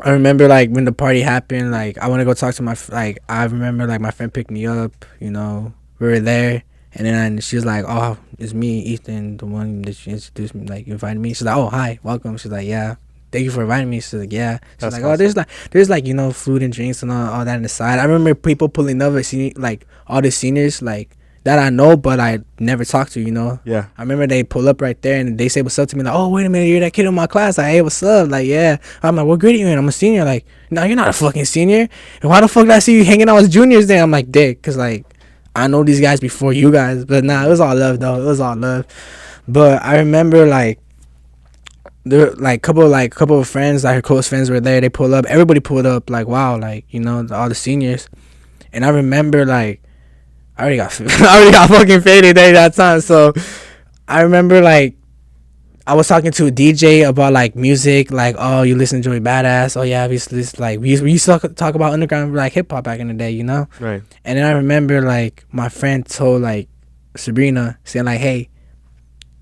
I remember like when the party happened, like I want to go talk to I remember like my friend picked me up, you know, we were there, and then she was like, oh, it's me, Ethan, the one that she introduced me, like invited me. She's like, oh hi, welcome. She's like, yeah, thank you for inviting me. She's like, yeah. She's like, awesome. Oh, there's like, you know, food and drinks and all that on the side. I remember people pulling up, like all the seniors like that I know, but I never talked to, you know. Yeah. I remember they pull up right there and they say what's up to me, like, oh wait a minute, you're that kid in my class. Like, hey, what's up? Like, yeah. I'm like, what grade are you in? I'm a senior. Like, no, you're not a fucking senior. And why the fuck did I see you hanging out with juniors then? I'm like, dick, cause like I know these guys before you guys. But nah, it was all love though. It was all love. But I remember like there like couple of friends, like her close friends were there. They pull up. Everybody pulled up. Like, wow, like, you know, all the seniors. And I remember like I already got fucking faded at that time. So I remember like I was talking to a DJ about like music, like, oh, you listen to Joey Badass. Oh yeah, obviously, like we used to talk about underground like hip hop back in the day, you know. Right. And then I remember like my friend told like Sabrina, saying like, hey,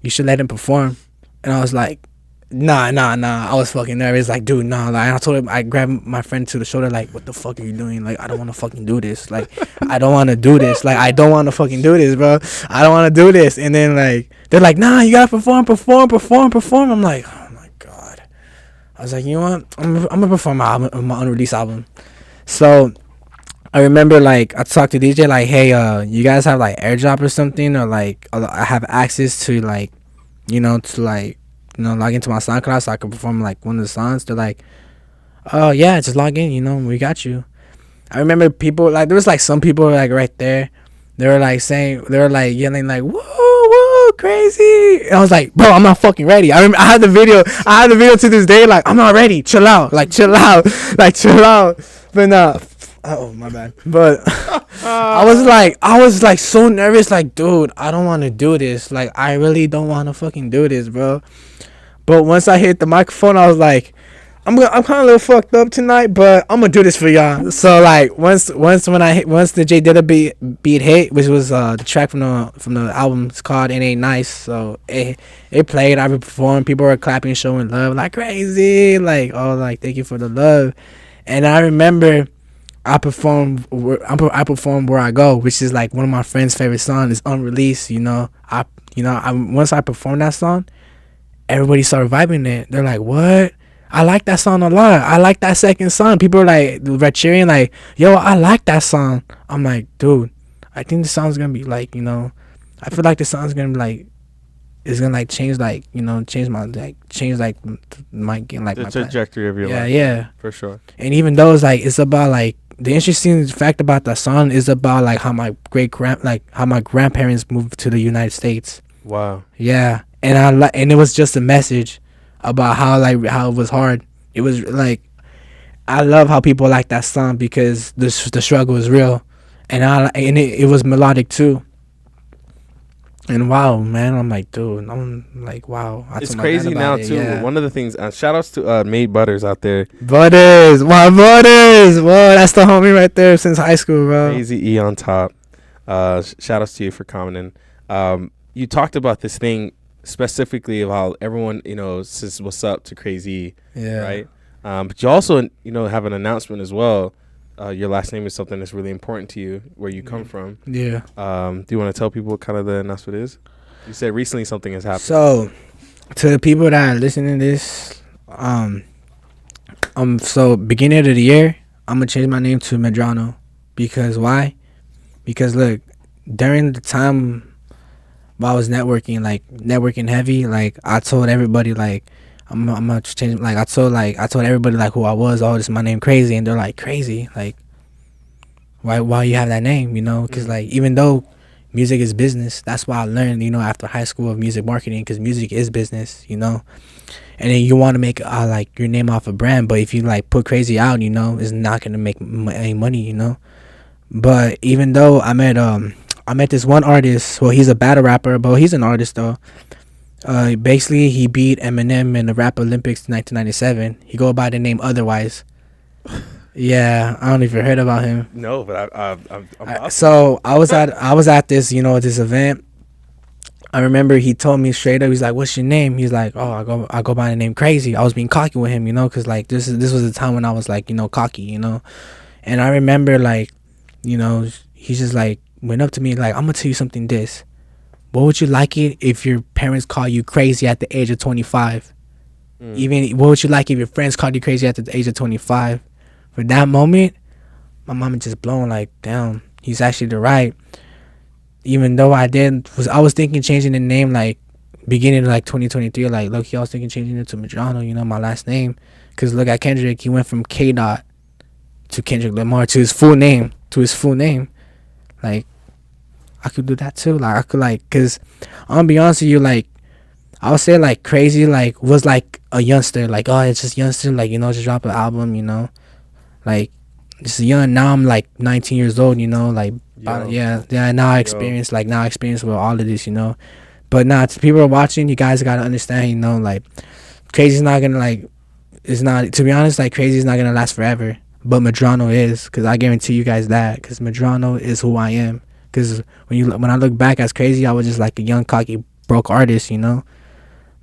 you should let him perform. And I was like, nah. I was fucking nervous. Like, dude, nah. Like, I told him, I grabbed my friend to the shoulder, like, what the fuck are you doing? Like, I don't want to fucking do this. Like, I don't want to do this. Like, I don't want to fucking do this, bro. I don't want to do this. And then, like, they're like, nah, you gotta perform. I'm like, oh my God. I was like, you know what? I'm gonna perform my unreleased album. So I remember, like, I talked to DJ, like, hey, you guys have, like, airdrop or something? Or, like, I have access to, like, you know, log into my SoundCloud so I can perform like one of the songs. They're like, oh yeah, just log in, you know, we got you. I remember people like there was like some people like right there. They were like yelling like, whoa, crazy. And I was like, bro, I'm not fucking ready. I had the video to this day, like, I'm not ready. Chill out. But nah. Oh my bad. But I was like so nervous, like, dude, I don't want to do this. Like, I really don't want to fucking do this, bro. But once I hit the microphone, I was like, I'm kind of a little fucked up tonight, but I'm gonna do this for y'all. So like once the J Dilla beat hit, which was the track from the album, it's called It Ain't Nice. So it played, I performed, people were clapping, showing love like crazy, like, oh, like, thank you for the love. And I remember I performed Where I Go, which is like one of my friend's favorite songs. It's unreleased, you know. Once I performed that song, everybody started vibing it. They're like, what? I like that song a lot. I like that second song. People are like cheering, like, yo, I like that song. I'm like, dude, I think the song's gonna be like, you know, I feel like the song's gonna be like, it's gonna like change, like, you know, change my the trajectory of your life. Yeah, for sure. And even though it's like it's about like the interesting fact about that song is about like how my grandparents moved to the United States. Wow. Yeah, and and it was just a message about how it was hard. It was like, I love how people like that song because the struggle is real, and it was melodic too. And wow, man, I'm like, dude, I'm like, wow. It's crazy now too. Yeah. One of the things, shout outs to Made Butters out there. Butters, my Butters. Whoa, that's the homie right there since high school, bro. Crazy E on top. Shout outs to you for commenting. You talked about this thing specifically of how everyone, says what's up to Craz-E, Yeah. right? But you also, have an announcement as well. Your last name is something that's really important to you, where you come from. Yeah. Do you want to tell people what kind of the announcement is? You said recently something has happened. So, to the people that are listening to this, so beginning of the year, I'm gonna change my name to Medrano, because why? Because look, during the time while I was networking heavy, like I told everybody like I'm gonna change. Like I told everybody like who I was. Oh, this is my name, Craz-E, and they're like, crazy. Like, why you have that name? Because like even though music is business, that's why I learned after high school of music marketing, because music is business. And then you want to make like your name off a brand, but if you like put Craz-E out, it's not gonna make any money. But even though I met this one artist. Well, he's a battle rapper, but he's an artist though. Basically, he beat Eminem in the Rap Olympics in 1997. He go by the name Otherwise. Yeah, I don't know if you heard about him. No, but I'm so I was at this this event. I remember he told me straight up. He's like, "What's your name?" He's like, "Oh, I go by the name Craz-E." I was being cocky with him, because like this was the time when I was like cocky, And I remember like, he's just like went up to me like, "I'm gonna tell you something. What would you like it if your parents call you Craz-E at the age of 25? Even what would you like if your friends called you Craz-E at the age of 25? For that moment, my mama just blown like, damn, he's actually the right. Even though I was thinking changing the name like beginning of like 2023, like look, I was thinking changing it to Medrano, my last name. Cause look at Kendrick, he went from K Dot to Kendrick Lamar to his full name. Like, I could do that too. Like I could cause I'm gonna be honest with you, like I would say like Craz-E like was like a youngster, like oh it's just youngster, like just drop an album, like just young. Now I'm like 19 years old, like now I experience with all of this, But nah, to people who are watching, you guys gotta understand, like Craz-E's not gonna like, it's not, to be honest, like Craz-E's not gonna last forever, but Medrano is, cause I guarantee you guys that, cause Medrano is who I am. Cause when I look back as Craz-E, I was just like a young cocky broke artist,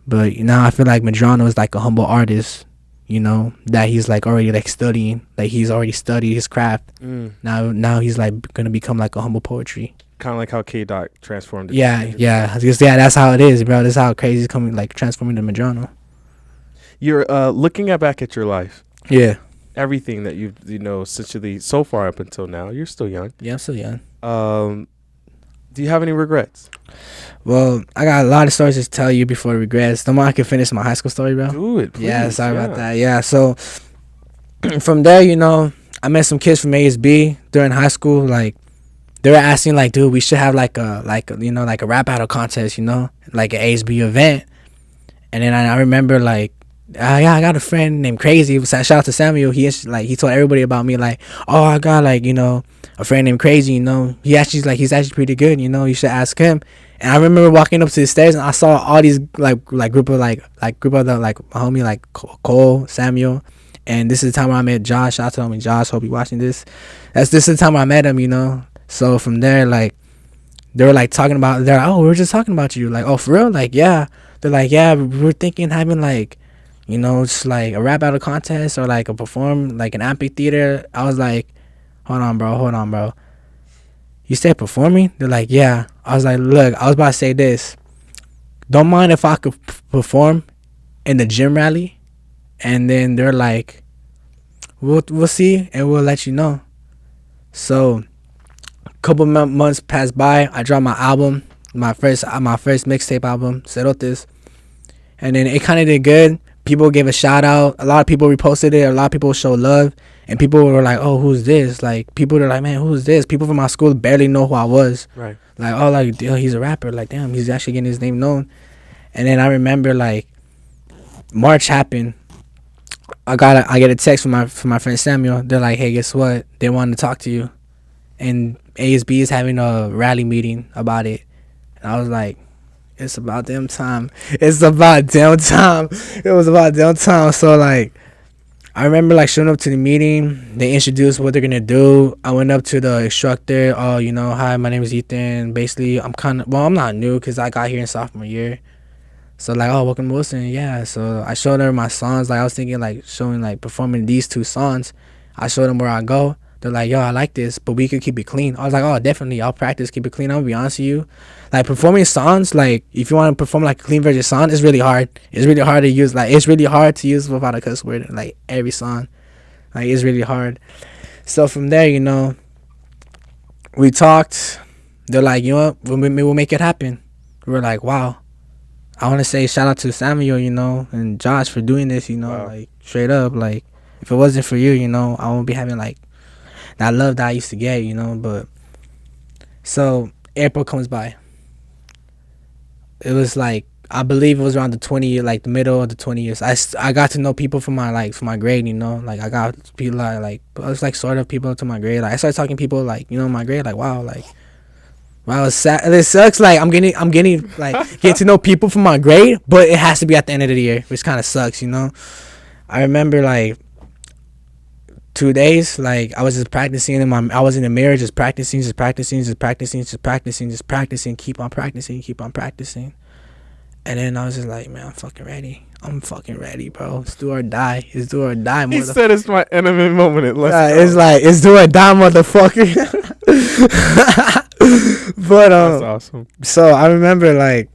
But now I feel like Medrano is like a humble artist, that he's like already like studying, like he's already studied his craft. Now he's like gonna become like a humble poetry. Kind of like how K Dot transformed. Yeah. That's how it is, bro. That's how Craz-E's coming, like transforming to Medrano. You're looking back at your life. Yeah. Everything that you've essentially so far up until now. You're still young. Yeah, I'm still young. Do you have any regrets? Well, I got a lot of stories to tell you before regrets. The more I can finish my high school story, bro. Do it, please. Yeah, sorry about that. Yeah, so from there, I met some kids from ASB during high school. Like, they were asking, like, dude, we should have like a rap battle contest, like an ASB event. And then I remember like, yeah, I got a friend named Craz-E. Shout out to Samuel. He told everybody about me. Like, oh, I got like a friend named Craz-E. He's actually pretty good. You should ask him. And I remember walking up to the stairs and I saw all these like group of my homie like Cole, Samuel, and this is the time where I met Josh. Shout out to homie Josh. Hope you watching this. This is the time where I met him. So from there, like they were like talking about. They're like, oh, we were just talking about you. Like, oh, for real? Like, yeah. They're like, yeah, we were thinking having like, just like a rap battle contest or like a perform like an amphitheater. I was like, hold on, bro. You said performing? They're like, yeah. I was like, look, I was about to say this. Don't mind if I could perform in the gym rally. And then they're like, we'll see and we'll let you know. So a couple months passed by. I dropped my album, my first mixtape album, Cerotes. And then it kind of did good. People gave a shout out. A lot of people reposted it. A lot of people showed love. And people were like, oh, who's this? Like, people were like, man, who's this? People from my school barely know who I was. Right. Like, oh, like, he's a rapper. Like, damn, he's actually getting his name known. And then I remember, like, March happened. I get a text from my friend Samuel. They're like, hey, guess what? They want to talk to you. And ASB is having a rally meeting about it. And I was like, it's about damn time. It's about damn time. It was about damn time. So, like, I remember, like, showing up to the meeting. They introduced what they're going to do. I went up to the instructor. Oh, you know, hi, my name is Ethan. Basically, I'm not new because I got here in sophomore year. So, like, oh, welcome to Wilson. Yeah. So, I showed her my songs. Like, I was thinking, like, performing these 2 songs. I showed them where I go. They're like, yo, I like this, but we could keep it clean. I was like, oh, definitely. I'll practice, keep it clean. I'm going to be honest with you. Like, performing songs, like, if you want to perform, like, a clean version song, it's really hard. It's really hard to use. Like, it's really hard to use without a cuss word. Like, every song. Like, it's really hard. So, from there, you know, we talked. They're like, you know what? We'll make it happen. We're like, wow. I want to say shout out to Samuel, you know, and Josh for doing this, you know, Wow. like, straight up. Like, if it wasn't for you, you know, I won't be having, like, that love that I used to get, you know. But so April comes by. It was like, I believe it was around the 20 like the middle of the 20 years. I got to know people from my grade, you know. Like, I got people like it was like sort of people to my grade. Like, I started talking to people like, you know, my grade. Like, wow, it's sad. It sucks. Like, I'm getting like get to know people from my grade, but it has to be at the end of the year, which kind of sucks, you know. I remember, like, 2 days, like, I was just practicing I was in the mirror just practicing, keep on practicing. And then I was just like, man, I'm fucking ready, bro. It's do or die. He said it's my enemy moment. It's like, it's do or die, motherfucker. But that's awesome. So I remember, like,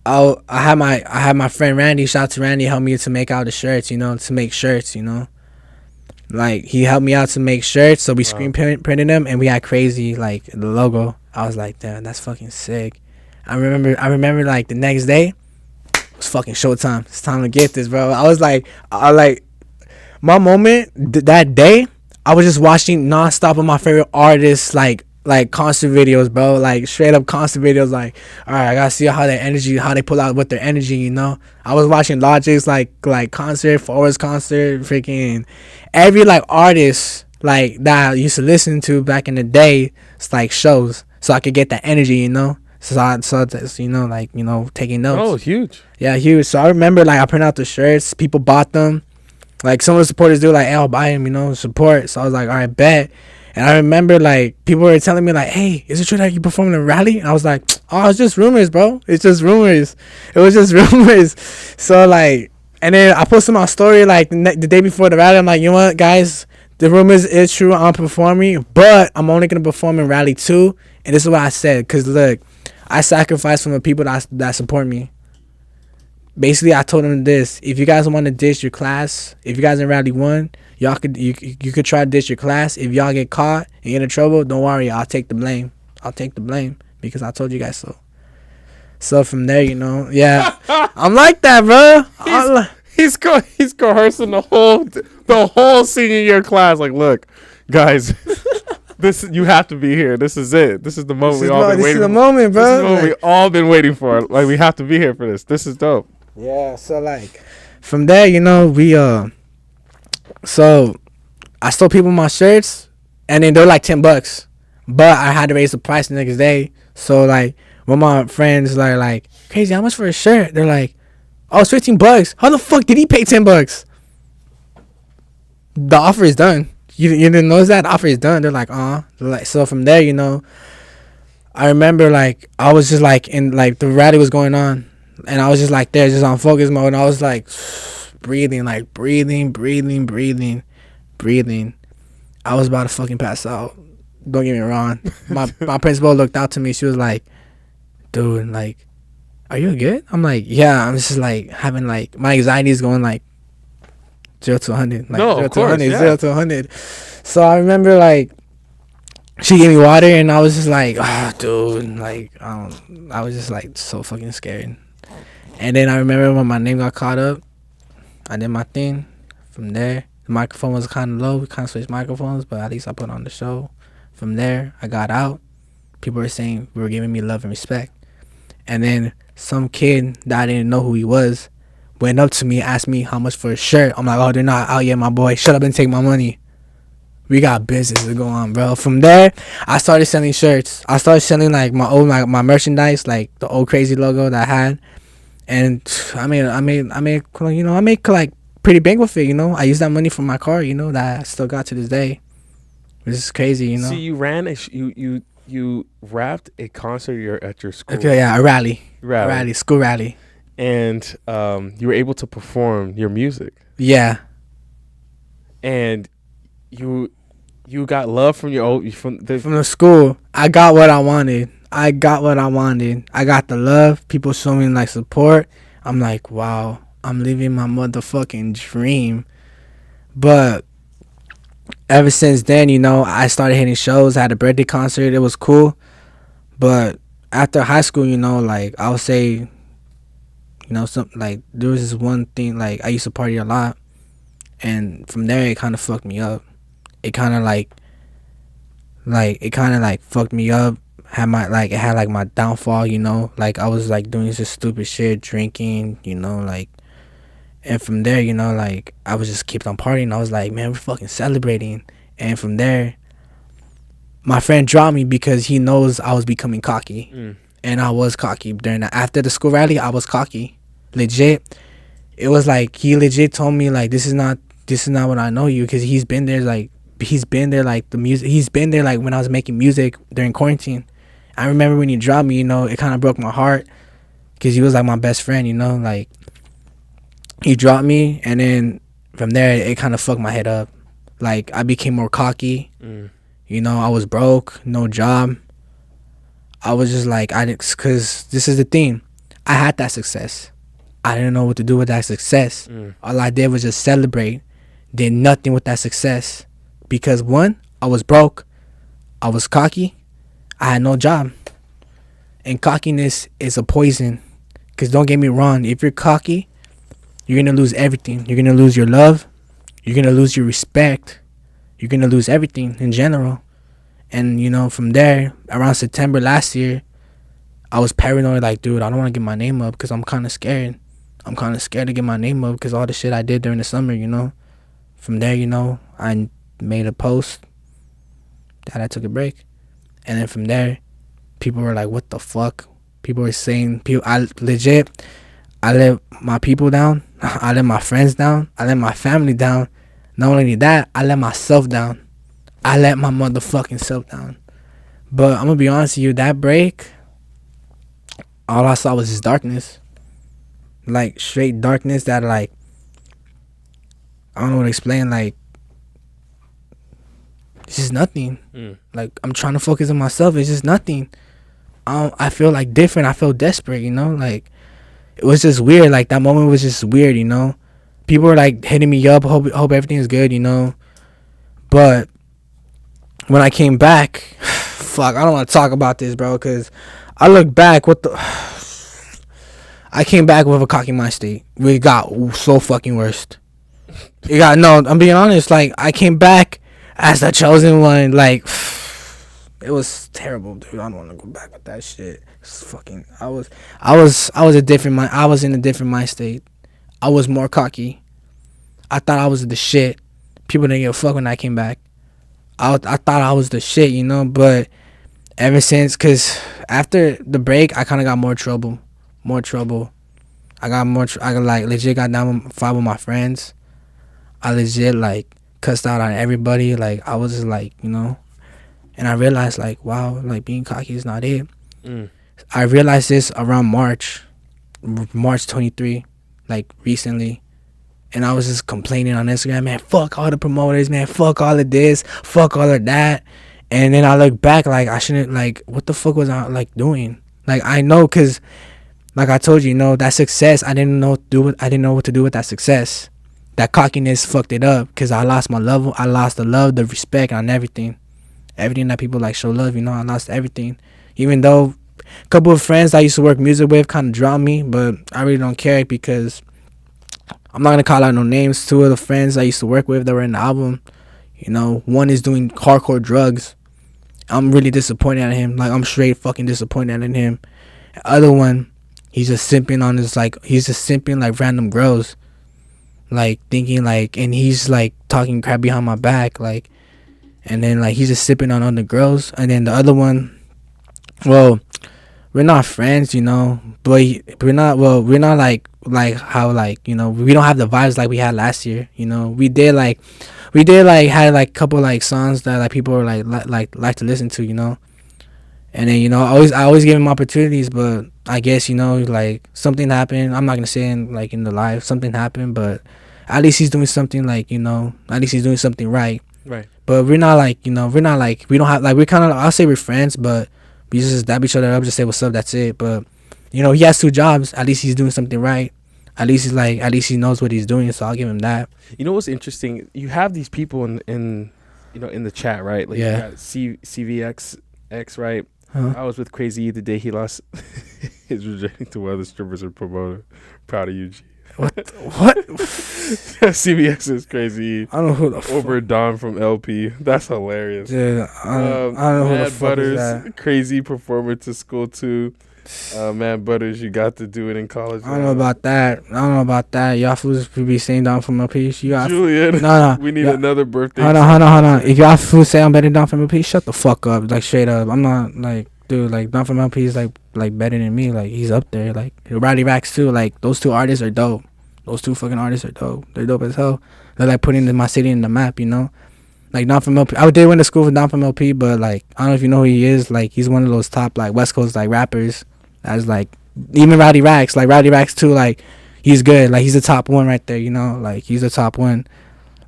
I had my friend Randy, shout out to Randy, help me to make out the shirts, you know, you know. Like, he helped me out to make shirts, so we screen printed them, and we had Craz-E, like, the logo. I was like, damn, that's fucking sick. I remember, like, the next day, it was fucking showtime. It's time to get this, bro. I was like, my moment, that day, I was just watching nonstop of my favorite artists, like concert videos, bro. Like, straight up concert videos. Like, all right, I gotta see how they pull out with their energy, you know. I was watching Logic's like concert, Forrest concert, freaking every like artist like that I used to listen to back in the day. It's like shows, so I could get that energy, you know. So that's, you know, like, you know, taking notes. Oh, huge. Yeah, huge. So I remember, like, I printed out the shirts. People bought them. Like, some of the supporters do, like, hey, I'll buy them, you know, support. So I was like, all right, bet. And I remember, like, people were telling me, like, hey, is it true that you performed in a rally? And I was like, oh, it's just rumors, bro. It's just rumors. It was just rumors. So, like, and then I posted my story, like, the day before the rally. I'm like, you know what, guys? The rumors is true. I'm performing, but I'm only going to perform in Rally 2. And this is what I said. Because, look, I sacrificed from the people that support me. Basically, I told them this: if you guys want to ditch your class, if you guys in Rally 1, y'all could you could try to ditch your class. If y'all get caught and get in trouble, don't worry, I'll take the blame. Because I told you guys so. So from there, you know, yeah, I'm like that, bro. He's coercing the whole senior year class. Like, look, guys. You have to be here. This is it. This is the moment we all been waiting for. This is the moment, bro. This is the moment we all been waiting for. Like, we have to be here for this. This is dope. Yeah. So, like, from there, you know, so I stole people my shirts, and then they're like $10, but I had to raise the price the next day. So, like, when my friends are like, crazy, how much for a shirt? They're like, oh, it's $15. How the fuck did he pay $10? The offer is done. You didn't notice that? The offer is done. They're like, so from there, you know, I remember, like, I was just, like, in, like, the rally was going on, and I was just, like, there, just on focus mode, and I was, like, breathing. I was about to fucking pass out. Don't get me wrong. My principal looked out to me. She was like, dude, like, are you good? I'm like, yeah. I'm just, like, having, like, my anxiety is going, like, 0 to 100. Like, no, 0 of to course, 100, yeah. 0 to 100. So I remember, like, she gave me water, and I was just like, dude, like, I was just, like, so fucking scared. And then I remember when my name got caught up, I did my thing. From there, The microphone was kind of low. We kind of switched microphones, but at least I put on the show. From there, I got out. People were saying, we were giving me love and respect. And then some kid that I didn't know who he was went up to me, asked me how much for a shirt. I'm like, oh, they're not out yet, my boy. Shut up and take my money. We got business to go on, bro. From there, I started selling shirts. I started selling like my old my merchandise, like the old Craz-E logo that I had. And I make like pretty bank with it, you know. I used that money for my car, you know, that I still got to this day. This is crazy, you know. So you ran you rapped a concert at your school. Okay, yeah, a rally, school rally, and you were able to perform your music. Yeah, and you got love from your old from the school. I got what I wanted. I got the love. People showing me like support. I'm like, wow, I'm living my motherfucking dream. But ever since then, you know, I started hitting shows. I had a birthday concert. It was cool. But after high school, you know, like I would say, you know, there was this one thing, like I used to party a lot, and from there it kind of fucked me up. It kind of fucked me up. It had my downfall, you know. Like I was like doing this stupid shit, drinking, you know, like. And from there, you know, like, I was just kept on partying. I was like, man, we're fucking celebrating. And from there, my friend dropped me because he knows I was becoming cocky. And I was cocky during that. After the school rally, I was cocky. Legit. It was like, he legit told me, like, this is not what I know you. Because he's been there, like, the music. He's been there, like, when I was making music during quarantine. I remember when he dropped me, you know, it kind of broke my heart. Because he was, like, my best friend, you know, like. He dropped me, and then from there, it kind of fucked my head up. Like, I became more cocky. You know, I was broke, no job. I was just like, because this is the thing. I had that success. I didn't know what to do with that success. All I did was just celebrate. Did nothing with that success. Because, one, I was broke. I was cocky. I had no job. And cockiness is a poison. Because don't get me wrong, if you're cocky, you're going to lose everything. You're going to lose your love. You're going to lose your respect. You're going to lose everything in general. And, you know, from there, around September last year, I was paranoid. Like, dude, I don't want to get my name up because I'm kind of scared. I'm kind of scared to get my name up because all the shit I did during the summer, you know. From there, you know, I made a post that I took a break. And then from there, people were like, what the fuck? People were saying, I let my people down. I let my friends down. I let my family down. Not only that, I let myself down. I let my motherfucking self down. But I'm going to be honest with you, that break, all I saw was just darkness. Like, straight darkness that, like, I don't know what to explain. Like, it's just nothing. Like, I'm trying to focus on myself. It's just nothing. I feel, like, different. I feel desperate, you know? Like, it was just weird. Like, that moment was just weird, you know? People were, like, hitting me up. Hope everything's good, you know? But when I came back, fuck, I don't want to talk about this, bro, because I look back, I came back with a cocky mind state. We got so fucking worst. I'm being honest. Like, I came back as the chosen one. Like, it was terrible, dude. I don't want to go back with that shit. It's fucking. I was a different mind. I was in a different mind state. I was more cocky. I thought I was the shit. People didn't give a fuck when I came back. I thought I was the shit, you know. But ever since, cause after the break, I kind of got more trouble. I like legit got down with 5 of my friends. I legit like cussed out on everybody. Like, I was just like, you know. And I realized, like, wow, like, being cocky is not it. I realized this around March 23, like, recently. And I was just complaining on Instagram, man, fuck all the promoters, man, fuck all of this, fuck all of that. And then I look back, like, I shouldn't, like, what the fuck was I, like, doing? Like, I know, because, like I told you, you know, that success, I didn't know what to do with that success. That cockiness fucked it up, because I lost my love. I lost the love, the respect, and everything. Everything that people, like, show love, you know, I lost everything. Even though a couple of friends I used to work music with kind of dropped me, but I really don't care, because I'm not gonna call out no names. Two of the friends I used to work with that were in the album, one is doing hardcore drugs. I'm really disappointed at him. Like, I'm straight fucking disappointed in him. The other one, he's just simping on his, like, random girls. Like, thinking, like, and he's, like, talking crap behind my back, like, and then, like, he's just sipping on other girls. And then the other one, well, we're not friends, but we're not like how, like, we don't have the vibes like we had last year. We did had like a couple like songs that like people were like to listen to, and then I always give him opportunities, but I guess like something happened. I'm not gonna say in the live something happened, but at least he's doing something, like, at least he's doing something right. But we're not like, we don't have, like, we're kind of, I'll say we're friends, but we just dab each other up, just say what's up, that's it. But he has 2 jobs. At least he's doing something right. At least he knows what he's doing, so I'll give him that. What's interesting? You have these people in the chat, right? Like, yeah. You got CVXX, right? Huh? I was with Craz-E the day he lost his virginity to one of the strippers or promoter. Proud of you, G. What? CVX is crazy. I don't know who the over Don from LP. That's hilarious. Dude, I don't know who the fuck Butters, is that. Crazy performer to school too. Man, Butters, you got to do it in college. I don't know about that. Y'all fools be saying Don from LP. Julian, no. We need another birthday. Hold on. If y'all fools say I'm better than Don from LP, shut the fuck up. Like, straight up. I'm not, like, dude, like, Don from LP is like better than me. Like, he's up there. Like, Roddy Racks too. Like, those 2 artists are dope. Those 2 fucking artists are dope. They're dope as hell. They're like putting my city in the map, Like, Don from LP. I did went to school with Don from LP, but, like, I don't know if you know who he is. Like, he's one of those top, like, West Coast, like, rappers. That's like, even Roddy Racks. Like, Roddy Racks too. Like, he's good. Like, he's the top one right there. Like, he's the top one.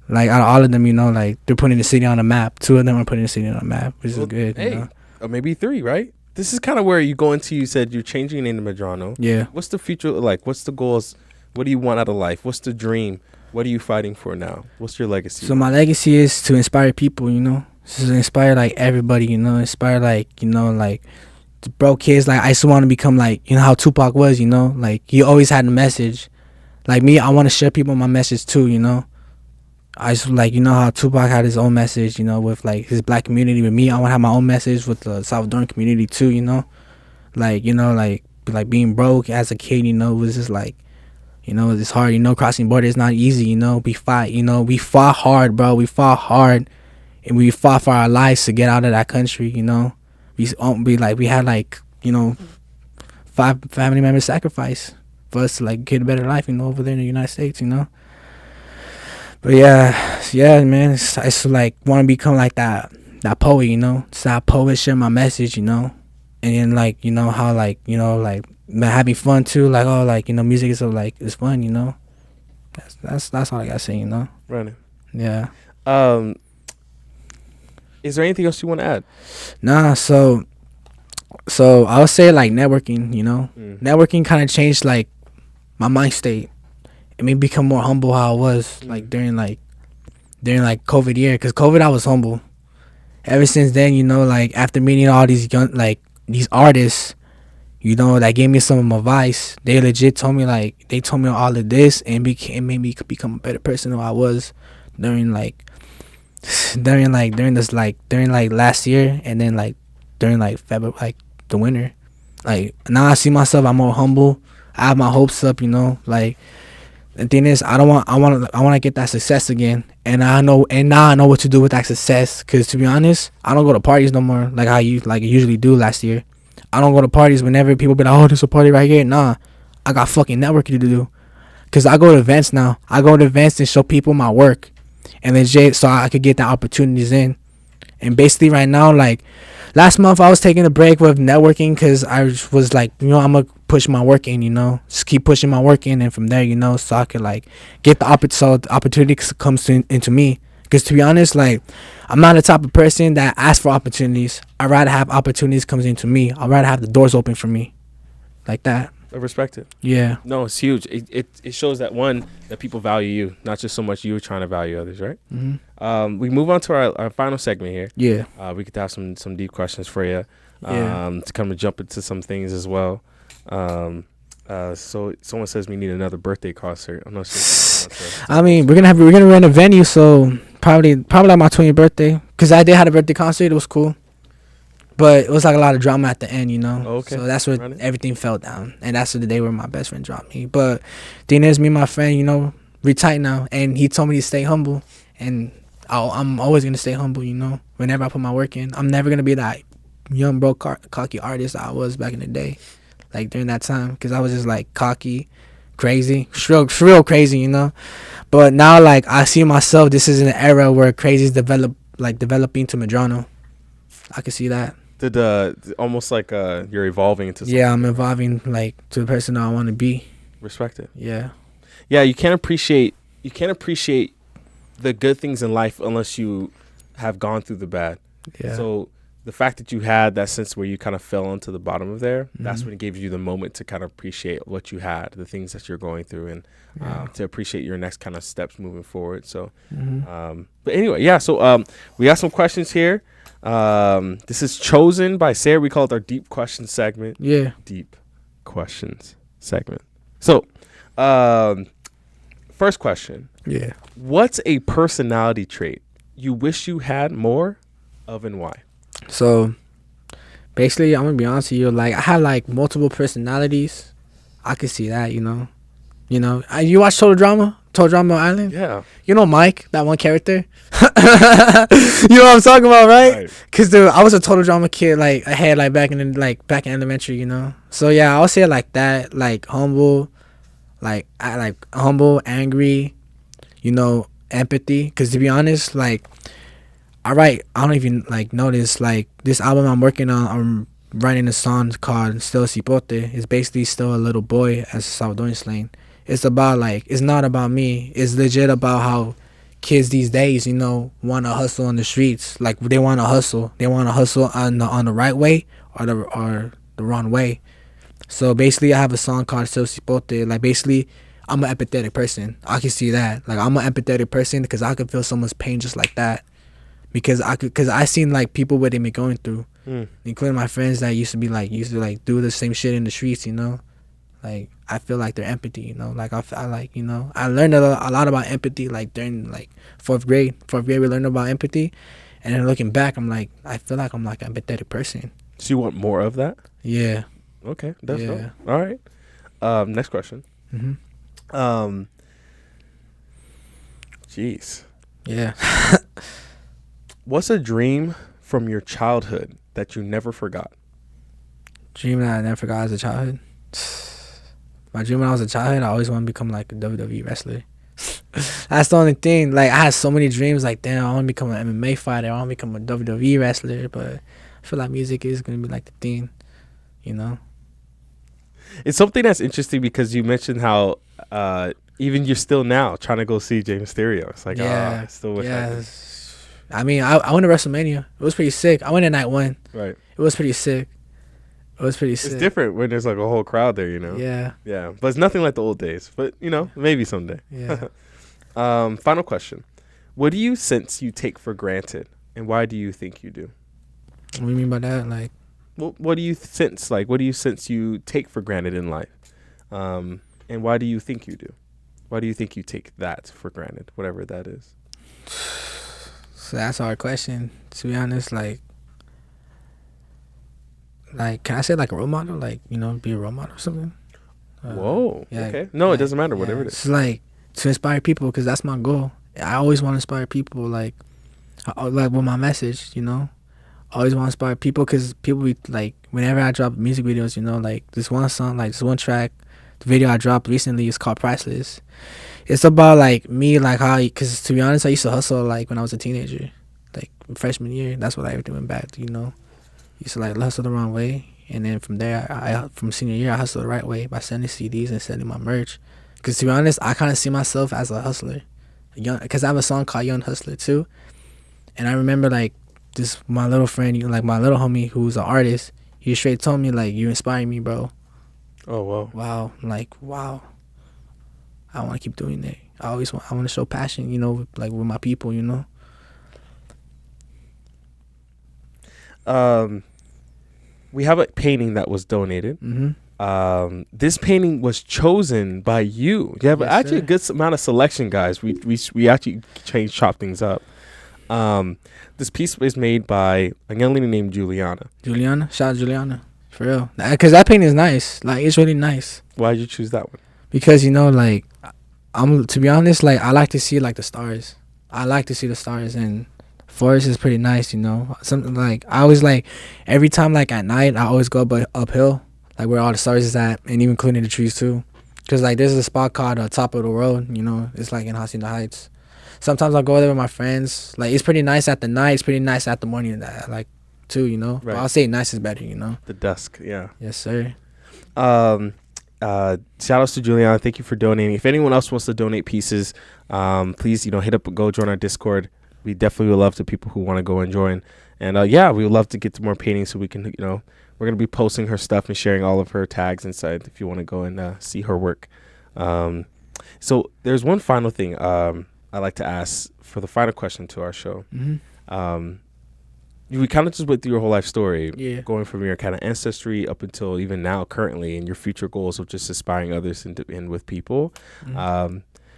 Like, out of all of them, like, they're putting the city on the map. 2 of them are putting the city on the map, which is good. Hey, or maybe 3, right? This is kind of where you go into. You said you're changing your name to Medrano. Yeah. What's the future like? What's the goals? What do you want out of life? What's the dream? What are you fighting for now? What's your legacy? So my legacy is to inspire people, to inspire, like, everybody, inspire, like, like, the broke kids. Like, I just want to become, like, how Tupac was, like, he always had a message. Like me, I want to share people my message too, I just, like, how Tupac had his own message, with, like, his black community. With me, I want to have my own message with the Salvadoran community too, like, like being broke as a kid, was just like, it's hard, crossing borders is not easy, we fought hard, bro. We fought hard, and we fought for our lives to get out of that country, we had, like, 5 family members sacrifice for us to, like, get a better life, over there in the United States, But yeah, man, I just, like, want to become like that poet, just that poet, share my message, and then, like, how, like, like, having fun too, like, oh, like, music is so, like, it's fun, that's all I gotta say, Right. Yeah. Is there anything else you want to add? Nah, so I would say, like, networking, networking kind of changed, like, my mind state. It made me become more humble how I was, like, during COVID year, because COVID I was humble. Ever since then, like, after meeting all these young, like, these artists, that gave me some of my advice. They legit told me, like, they told me all of this, and it made me become a better person than I was during last year, and then, like, during, like, February, like, the winter. Like, now I see myself, I'm more humble. I have my hopes up, like, the thing is, I want to get that success again, and now I know what to do with that success. Cause, to be honest, I don't go to parties no more like I usually do last year. I don't go to parties whenever people be like, oh, there's a party right here. Nah, I got fucking networking to do. Cause I go to events now. I go to events and show people my work, and legit, so I could get the opportunities in. And basically, right now, like, last month I was taking a break with networking because I was like, I'm gonna push my work in, just keep pushing my work in, and from there, so I could, like, get the opportunity comes into me. Because, to be honest, like, I'm not the type of person that asks for opportunities. I'd rather have opportunities comes into me. I'd rather have the doors open for me, like that. I respect it. Yeah. No, it's huge. It shows that, one, that people value you, not just so much you trying to value others, right? Mm-hmm. We move on to our final segment here. Yeah. We could have some deep questions for you. Yeah. To come and jump into some things as well. So someone says we need another birthday concert. I'm not sure. I mean, we're gonna rent a venue, so probably like my 20th birthday, cause I did have a birthday concert. It was cool, but it was like a lot of drama at the end, you know. Okay. So that's where everything fell down, and that's the day where my best friend dropped me. But thing is, me and my friend, you know, we tight now, and he told me to stay humble, and I'm always gonna stay humble, you know. Whenever I put my work in, I'm never gonna be that young broke cocky artist I was back in the day, like during that time, because I was just like cocky, crazy, real crazy, you know. But now, like, I see myself, this is an era where crazy is developing to Medrano. I can see that. Did almost like you're evolving into something. Yeah, I'm evolving like to the person I want to be. Respect it. Yeah. Yeah, you can't appreciate the good things in life unless you have gone through the bad. Yeah. So the fact that you had that sense where you kind of fell into the bottom of there, that's when it gave you the moment to kind of appreciate what you had, the things that you're going through, and to appreciate your next kind of steps moving forward. So, but anyway, yeah. So we got some questions here. This is chosen by Sarah. We call it our deep questions segment. Yeah. Deep questions segment. So, first question. Yeah. What's a personality trait you wish you had more of, and why? So basically, I'm gonna be honest with you, like I had like multiple personalities. I could see that, you know. You watch Total Drama Island? Yeah. You know Mike, that one character? You know what I'm talking about, right? Because I was a Total Drama kid, like I had like back in elementary, you know. So yeah, I'll say it like that, like humble, like humble, angry, you know, empathy. Because to be honest, like I don't even like notice like this album I'm working on. I'm writing a song called Still Cipote. It's basically still a little boy as a Salvadorian slang. It's about like, it's not about me. It's legit about how kids these days, you know, want to hustle on the streets. Like they want to hustle. They want to hustle on the right way or the wrong way. So basically, I have a song called Still Cipote. Like basically, I'm an empathetic person. I can see that. Like I'm an empathetic person because I could feel someone's pain just like that. Because I seen like people what they been going through, including my friends that used to do the same shit in the streets, you know. Like I feel like they're empathy, you know. Like I like, you know, I learned a lot about empathy like during like fourth grade. We learned about empathy, and then looking back, I'm like, I feel like I'm like an empathetic person. So you want more of that? Yeah. Okay, that's dope. All right. Next question. Jeez. Yeah. What's a dream from your childhood that you never forgot? Dream that I never forgot as a childhood? My dream when I was a child, I always want to become like a WWE wrestler. That's the only thing. Like I had so many dreams. Like damn, I want to become an MMA fighter. I want to become a WWE wrestler. But I feel like music is gonna be like the thing, you know. It's something that's interesting because you mentioned how even you're still now trying to go see James Mysterio. It's like I still wish I could. I mean, I went to WrestleMania. It was pretty sick. I went in night one. Right. It was pretty sick. It's different when there's like a whole crowd there, you know. Yeah. Yeah, but it's nothing like the old days. But you know, maybe someday. Yeah. Final question: what do you sense you take for granted, and why do you think you do? What do you mean by that? Like, what do you sense? Like, what do you sense you take for granted in life, and why do you think you do? Why do you think you take that for granted, whatever that is? So that's a hard question, to be honest. Like, can I say like a role model? Like, you know, be a role model or something? Whoa. Yeah, okay. No, like, it doesn't matter. Whatever it is. It's like to inspire people because that's my goal. I always want to inspire people. Like with my message, you know. I always want to inspire people because people be like, whenever I drop music videos, you know, like this one song, like this one track, the video I dropped recently is called Priceless. It's about like me, like how, because to be honest, I used to hustle like when I was a teenager, like freshman year. That's what everything went back to, you know. Used to like hustle the wrong way, and then from there, I from senior year, I hustled the right way by sending CDs and sending my merch. Because to be honest, I kind of see myself as a hustler, because I have a song called Young Hustler too, and I remember like this my little friend, like my little homie who's an artist, he straight told me like, you inspire me, bro. Oh wow. Wow, like wow. I want to keep doing it. I want to show passion, you know, like with my people, you know. We have a painting that was donated. this painting was chosen by you. You have Yes, actually sir. a good amount of selection, guys. We actually chop things up. This piece was made by a young lady named Juliana. Juliana, shout out Juliana, for real. Because that painting is nice. Like, it's really nice. Why did you choose that one? Because, you know, like, I'm to be honest, like, I like to see like the stars. I like to see the stars, and forest is pretty nice, you know. Something like I always like every time like at night I always go uphill, like where all the stars is at, and even including the trees too. Cause like there's a spot called Top of the World, you know. It's like in Hacienda Heights. Sometimes I'll go there with my friends. Like, it's pretty nice at the night. It's pretty nice at the morning, like too, you know. Right. But I'll say nice is better, you know. The dusk, yeah. Yes, sir. Shout outs to Juliana. Thank you for donating. If anyone else wants to donate pieces, please, hit up, go join our Discord. We definitely would love to people who want to go and join. And we would love to get to more paintings so we can, we're going to be posting her stuff and sharing all of her tags inside if you want to go and see her work. So there's one final thing I like to ask for the final question to our show. Mm-hmm. We kind of just went through your whole life story, going from your kind of ancestry up until even now, currently, and your future goals of just inspiring others and with people. Mm-hmm.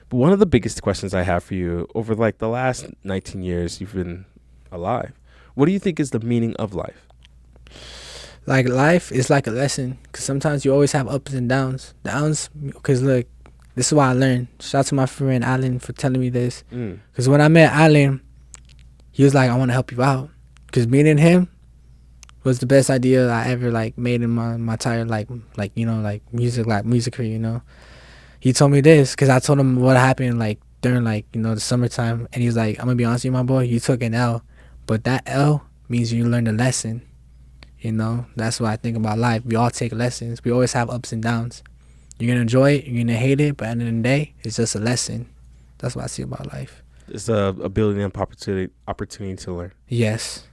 But one of the biggest questions I have for you over like the last 19 years you've been alive, what do you think is the meaning of life? Like, life is like a lesson, because sometimes you always have ups and downs. Because look, this is what I learned. Shout out to my friend Alan for telling me this. Because when I met Alan, he was like, I want to help you out. Because meeting him was the best idea I ever like made in my entire music career, you know. He told me this because I told him what happened like during the summertime, and he was like, I'm gonna be honest with you, my boy, you took an L, but that L means you learned a lesson. You know, that's what I think about life. We all take lessons. We always have ups and downs. You're gonna enjoy it, you're gonna hate it, but at the end of the day, it's just a lesson. That's what I see about life. It's a ability and opportunity to learn. Yes.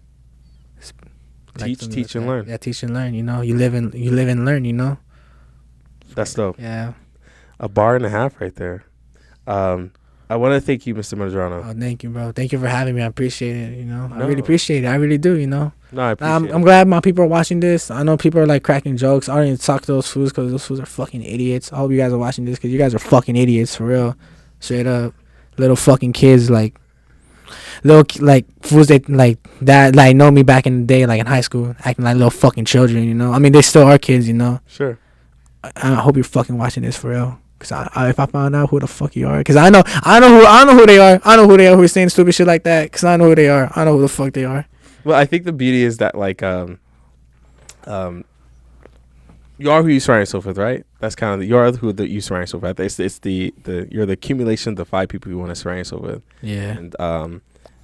Teach and learn. Yeah, teach and learn. You know, you live and learn. You know. That's dope. Yeah. A bar and a half right there. I want to thank you, Mr. Medrano. Oh, thank you, bro. Thank you for having me. I appreciate it. You know, I really appreciate it. I really do. You know. No, I appreciate it. I'm glad my people are watching this. I know people are like cracking jokes. I don't even talk to those fools because those fools are fucking idiots. I hope you guys are watching this because you guys are fucking idiots for real. Straight up, little fucking kids like. Little like fools that like know me back in the day, like in high school, acting like little fucking children, you know. I mean, they still are kids, you know. Sure. I hope you're fucking watching this for real, cause if I found out who the fuck you are, cause I know who they are. I know who they are who are saying stupid shit like that, cause I know who they are. I know who the fuck they are. Well, I think the beauty is that like you are who you surround yourself with, right? That's kind of you are who you surround yourself with. It's the you're the accumulation of the 5 people you want to surround yourself with. Yeah.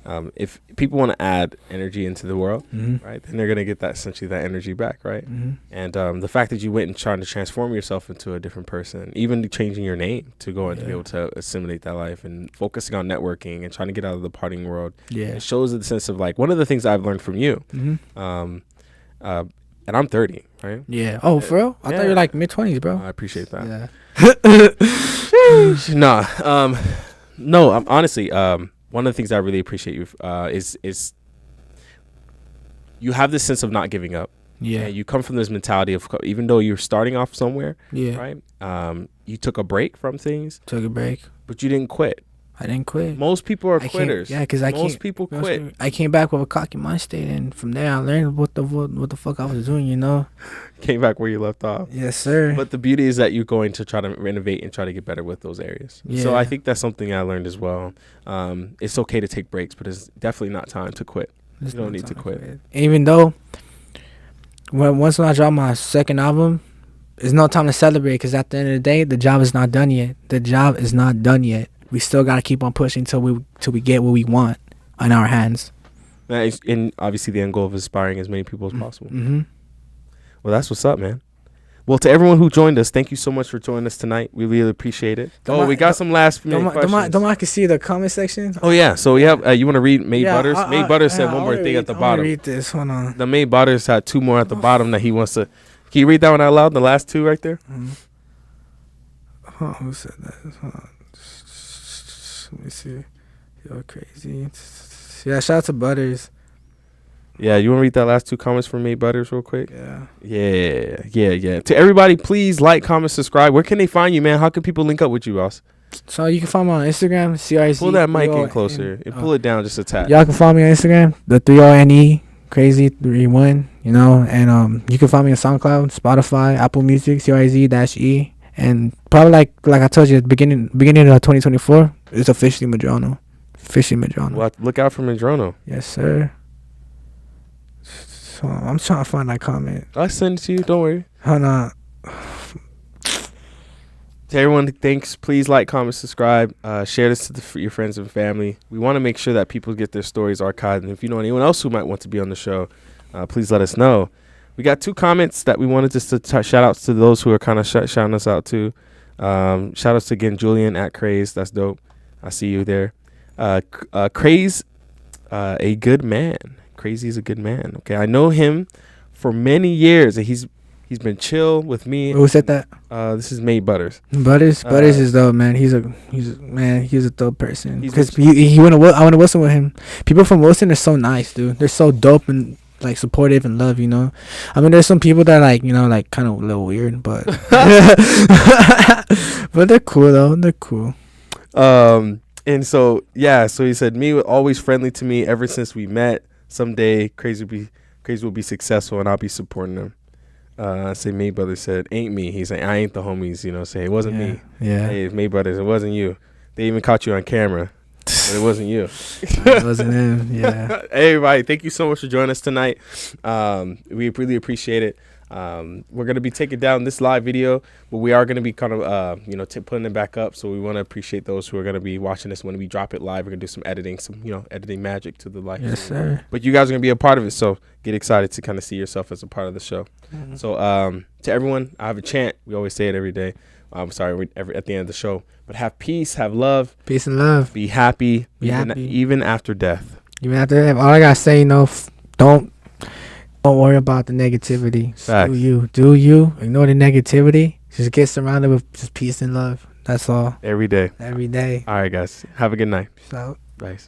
And if people want to add energy into the world, Mm-hmm. right, then they're gonna get essentially that energy back, right? Mm-hmm. And the fact that you went and trying to transform yourself into a different person, even changing your name to go and to be able to assimilate that life and focusing on networking and trying to get out of the partying world, it shows the sense of like one of the things I've learned from you. Mm-hmm. And I'm 30, right? Yeah. Oh, for real? I thought you were like mid-20s, bro. I appreciate that. Yeah. No. Honestly, one of the things I really appreciate you is you have this sense of not giving up. Yeah. And you come from this mentality of even though you're starting off somewhere, Yeah. right? You took a break from things, Took a break. but you didn't quit. I didn't quit. Most people are quitters. Yeah, because most people quit. I came back with a cocky mind state, and from there I learned what the fuck I was doing. You know. Came back where you left off. Yes, sir. But the beauty is that you're going to try to renovate and try to get better with those areas. Yeah. So I think that's something I learned as well. It's okay to take breaks, but it's definitely not time to quit. You don't need to quit. Even though, once I drop my second album, there's no time to celebrate because at the end of the day, the job is not done yet. The job is not done yet. We still gotta keep on pushing till we get what we want on our hands. And obviously, the end goal of inspiring as many people as possible. Mm-hmm. Well, that's what's up, man. Well, to everyone who joined us, thank you so much for joining us tonight. We really appreciate it. We got some last minute questions. Don't I can see the comment section? Oh yeah, so we have. You want to read May Butters? May Butters said one more thing at the bottom. Read this. Hold on. The May Butters had 2 more at the bottom that he wants to. Can you read that one out loud? The last 2 right there. Mm-hmm. Oh, who said that? Hold on. Let me see. You're crazy. Yeah, shout out to Butters. Yeah, you want to read that last 2 comments from me, Butters, real quick? Yeah. To everybody, please like, comment, subscribe. Where can they find you, man? How can people link up with you, boss? So you can follow me on Instagram, CRZ. Pull that mic in closer and pull it down just a tad. Y'all can follow me on Instagram, the 3ONE Craz-E31, you know, and you can find me on SoundCloud, Spotify, Apple Music, CRZ-E, and probably like I told you at the beginning of 2024, it's officially Medrano. Well, look out for Medrano. Yes, sir. So I'm trying to find that comment. I'll send it to you. Don't worry. Hold on. To everyone, thanks. Please like, comment, subscribe. Share this to your friends and family. We want to make sure that people get their stories archived. And if you know anyone else who might want to be on the show, please let us know. We got 2 comments that we wanted just to shout outs to those who are kind of shouting us out too. Shout outs to, again, Julian at Craz. That's dope. I see you there. Craz, a good man. Craz-E is a good man. Okay, I know him for many years, and he's been chill with me. Who said that? This is May Butters. Butters is dope, man. He's a dope person. Because I want to Wilson with him. People from Wilson are so nice, dude. They're so dope and like supportive and love, you know. I mean, there's some people that like, you know, like kind of a little weird, but but they're cool though. They're cool. And so he said, me always friendly to me ever since we met. Someday Craz-E will be successful and I'll be supporting him. Say May Brothers said, ain't me. He's like, I ain't the homies, you know, say it wasn't me. Yeah. Hey, it's May Brothers, it wasn't you. They even caught you on camera, but it wasn't you. It wasn't him, yeah. Hey, everybody, thank you so much for joining us tonight. We really appreciate it. We're going to be taking down this live video, but we are going to be kind of, putting it back up. So we want to appreciate those who are going to be watching this when we drop it live. We're going to do some editing, editing magic to the live. Yes, sir. But you guys are going to be a part of it. So get excited to kind of see yourself as a part of the show. Mm-hmm. So to everyone, I have a chant. We always say it every day. I'm sorry, at the end of the show. But have peace, have love. Peace and love. Be happy. Happy. Even after death. Even after death. All I got to say, don't worry about the negativity. Facts. Do you. Ignore the negativity. Just get surrounded with just peace and love. That's all. Every day. Every day. All right, guys. Have a good night. So. Bye.